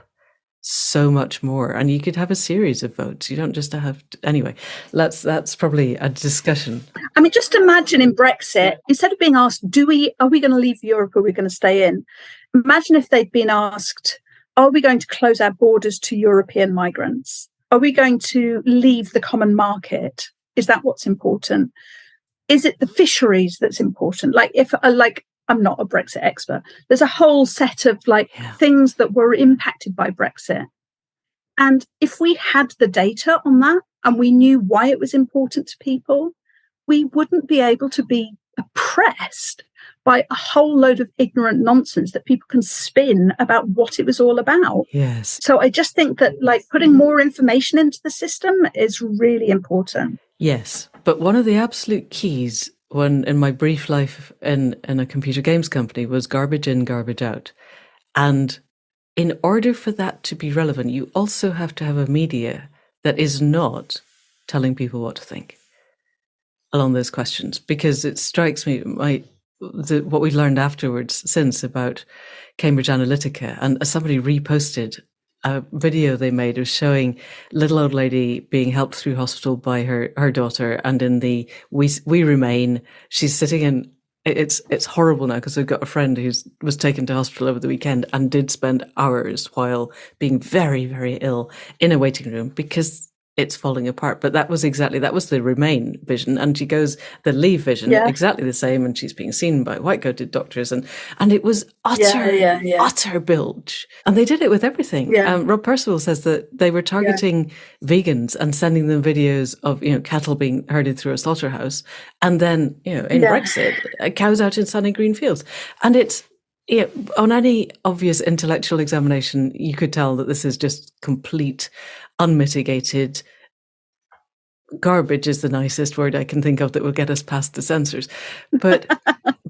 so much more, and you could have a series of votes. You don't just have to, anyway. That's probably a discussion. I mean, just imagine in Brexit, instead of being asked, are we going to leave Europe or are we going to stay in? Imagine if they'd been asked, are we going to close our borders to European migrants? Are we going to leave the common market? Is that what's important? Is it the fisheries that's important? I'm not a Brexit expert. There's a whole set of things that were impacted by Brexit. And if we had the data on that and we knew why it was important to people, we wouldn't be able to be oppressed by a whole load of ignorant nonsense that people can spin about what it was all about. Yes. So I just think that putting more information into the system is really important. Yes. But one of the absolute keys in my brief life in a computer games company was garbage in, garbage out. And in order for that to be relevant, you also have to have a media that is not telling people what to think along those questions. Because it strikes me, what we learned afterwards since about Cambridge Analytica, and somebody reposted a video they made of showing little old lady being helped through hospital by her daughter, and in the we Remain, she's sitting in, it's horrible now because I've got a friend who was taken to hospital over the weekend and did spend hours while being very, very ill in a waiting room because it's falling apart. But that was the Remain vision. And she goes, the Leave vision, exactly the same. And she's being seen by white-coated doctors. And it was utter bilge. And they did it with everything. Rob Percival says that they were targeting vegans and sending them videos of, cattle being herded through a slaughterhouse. And then, in Brexit, cows out in sunny green fields. And it's, on any obvious intellectual examination, you could tell that this is just complete, unmitigated garbage is the nicest word I can think of that will get us past the censors. But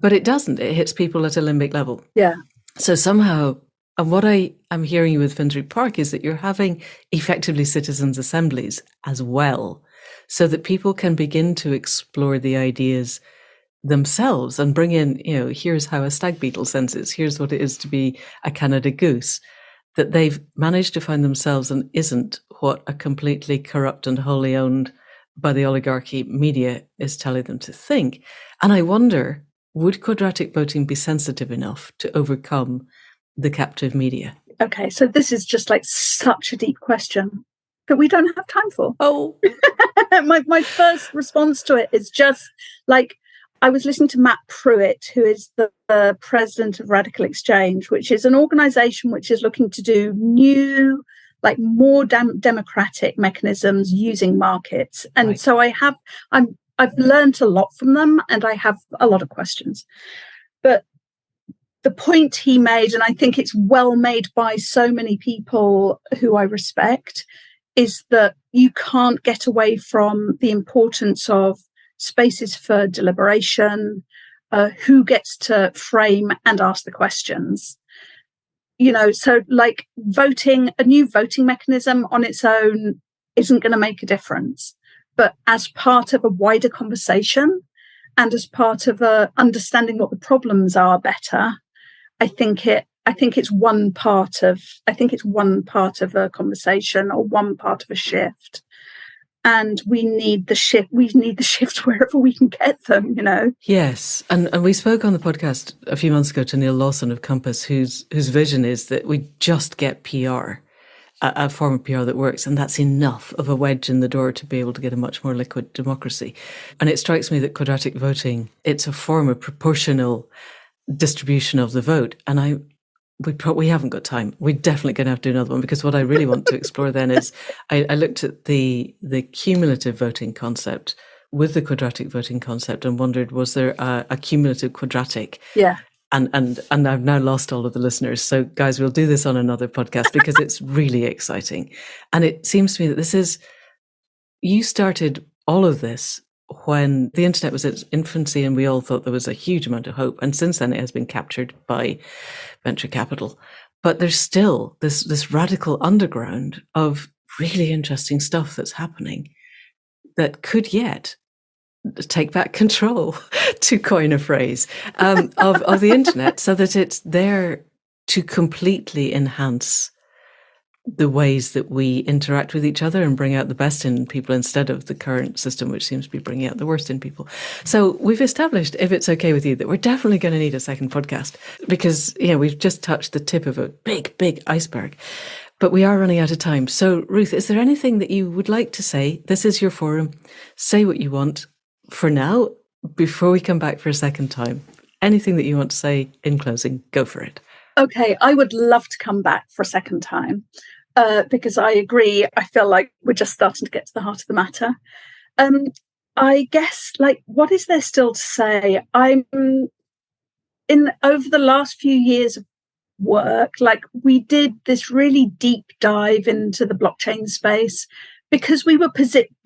it doesn't. It hits people at a limbic level. Yeah. So somehow, and what I'm hearing you with Finsbury Park is that you're having effectively citizens' assemblies as well, so that people can begin to explore the ideas themselves and bring in, here's how a stag beetle senses, here's what it is to be a Canada goose, that they've managed to find themselves and isn't what a completely corrupt and wholly owned by the oligarchy media is telling them to think. And I wonder, would quadratic voting be sensitive enough to overcome the captive media? Okay, so this is just such a deep question that we don't have time for. Oh. my first response to it is just I was listening to Matt Pruitt, who is the president of Radical Exchange, which is an organization which is looking to do new, more democratic mechanisms using markets. And right. So I've learned a lot from them, and I have a lot of questions. But the point he made, and I think it's well made by so many people who I respect, is that you can't get away from the importance of spaces for deliberation, who gets to frame and ask the questions. So voting, a new voting mechanism on its own isn't going to make a difference. But as part of a wider conversation and as part of understanding what the problems are better, I think it's one part of a conversation or one part of a shift. And we need the shift. We need the shift wherever we can get them, Yes. And we spoke on the podcast a few months ago to Neil Lawson of Compass, whose vision is that we just get PR, a form of PR that works. And that's enough of a wedge in the door to be able to get a much more liquid democracy. And it strikes me that quadratic voting, it's a form of proportional distribution of the vote. And we haven't got time. We're definitely going to have to do another one, because what I really want to explore then is I looked at the cumulative voting concept with the quadratic voting concept and wondered, was there a cumulative quadratic? Yeah. And I've now lost all of the listeners. So guys, we'll do this on another podcast because it's really exciting. And it seems to me that you started all of this when the internet was at its infancy and we all thought there was a huge amount of hope. And since then it has been captured by venture capital. But there's still this radical underground of really interesting stuff that's happening that could yet take back control, to coin a phrase, of the internet, so that it's there to completely enhance the ways that we interact with each other and bring out the best in people, instead of the current system, which seems to be bringing out the worst in people. So we've established, if it's okay with you, that we're definitely going to need a second podcast, because we've just touched the tip of a big, big iceberg. But we are running out of time. So Ruth, is there anything that you would like to say? This is your forum. Say what you want for now, before we come back for a second time. Anything that you want to say in closing, go for it. Okay, I would love to come back for a second time, because I agree. I feel like we're just starting to get to the heart of the matter. I guess, what is there still to say? Over the last few years of work, we did this really deep dive into the blockchain space, because we were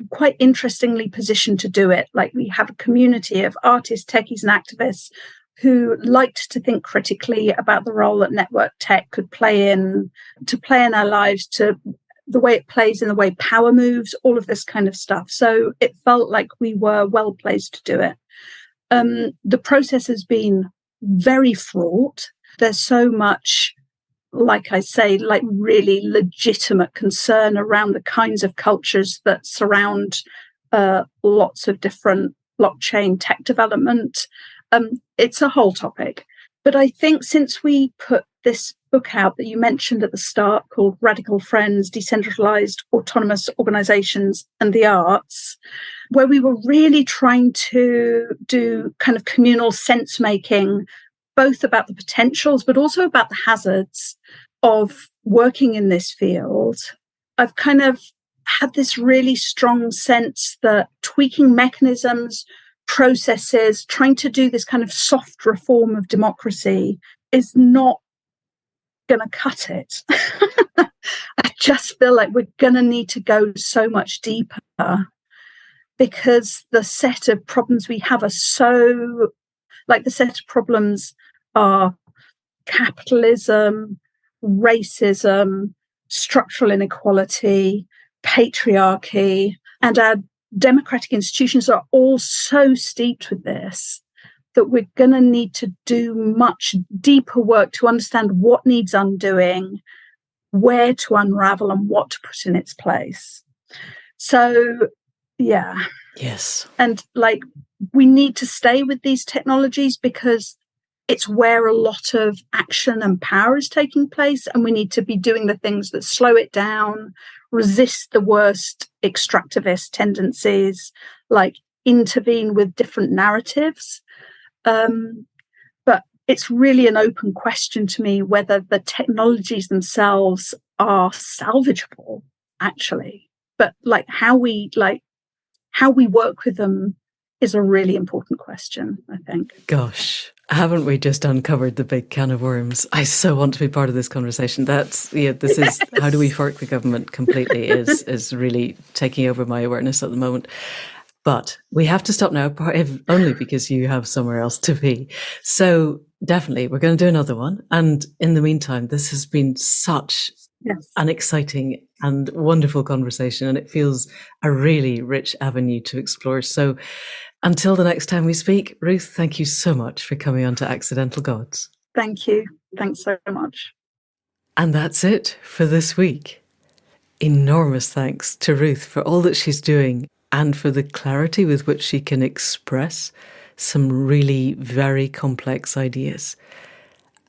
quite interestingly positioned to do it. We have a community of artists, techies, and activists who liked to think critically about the role that network tech could play in our lives, to the way it plays in the way power moves, all of this kind of stuff. So it felt like we were well placed to do it. The process has been very fraught. There's so much, like I say, really legitimate concern around the kinds of cultures that surround lots of different blockchain tech development. It's a whole topic. But I think since we put this book out that you mentioned at the start, called Radical Friends, Decentralized Autonomous Organizations and the Arts, where we were really trying to do kind of communal sense making, both about the potentials, but also about the hazards of working in this field, I've kind of had this really strong sense that tweaking mechanisms, processes, trying to do this kind of soft reform of democracy is not going to cut it. I just feel like we're going to need to go so much deeper, because the set of problems we have are the set of problems are capitalism, racism, structural inequality, patriarchy, and our democratic institutions are all so steeped with this that we're going to need to do much deeper work to understand what needs undoing, where to unravel, and what to put in its place. So, yeah. Yes. And we need to stay with these technologies because it's where a lot of action and power is taking place, and we need to be doing the things that slow it down, resist the worst extractivist tendencies, intervene with different narratives. But it's really an open question to me whether the technologies themselves are salvageable, actually. But how we work with them is a really important question, I think. Gosh, haven't we just uncovered the big can of worms? I so want to be part of this conversation. This is how do we fork the government completely is really taking over my awareness at the moment. But we have to stop now, if only because you have somewhere else to be. So definitely, we're going to do another one. And in the meantime, this has been such an exciting and wonderful conversation, and it feels a really rich avenue to explore. So until the next time we speak, Ruth, thank you so much for coming on to Accidental Gods. Thank you. Thanks so much. And that's it for this week. Enormous thanks to Ruth for all that she's doing and for the clarity with which she can express some really very complex ideas,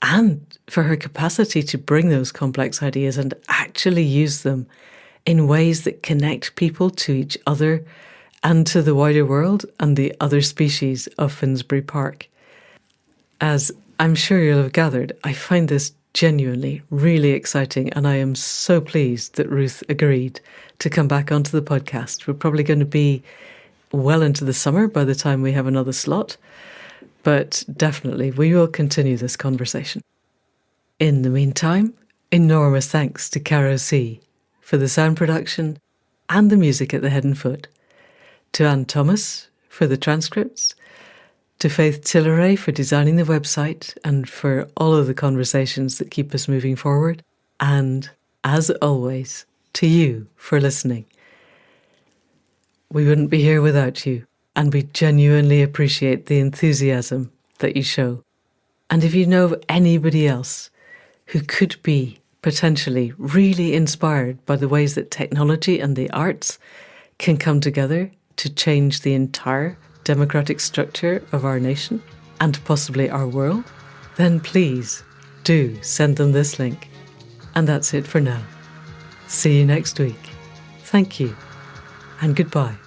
and for her capacity to bring those complex ideas and actually use them in ways that connect people to each other and to the wider world and the other species of Finsbury Park. As I'm sure you'll have gathered, I find this genuinely really exciting, and I am so pleased that Ruth agreed to come back onto the podcast. We're probably going to be well into the summer by the time we have another slot, but definitely we will continue this conversation. In the meantime, enormous thanks to Caro C for the sound production and the music at the head and foot, to Anne Thomas for the transcripts, to Faith Tilleray for designing the website and for all of the conversations that keep us moving forward, and, as always, to you for listening. We wouldn't be here without you, and we genuinely appreciate the enthusiasm that you show. And if you know of anybody else who could be potentially really inspired by the ways that technology and the arts can come together to change the entire democratic structure of our nation and possibly our world, then please do send them this link. And that's it for now. See you next week. Thank you and goodbye.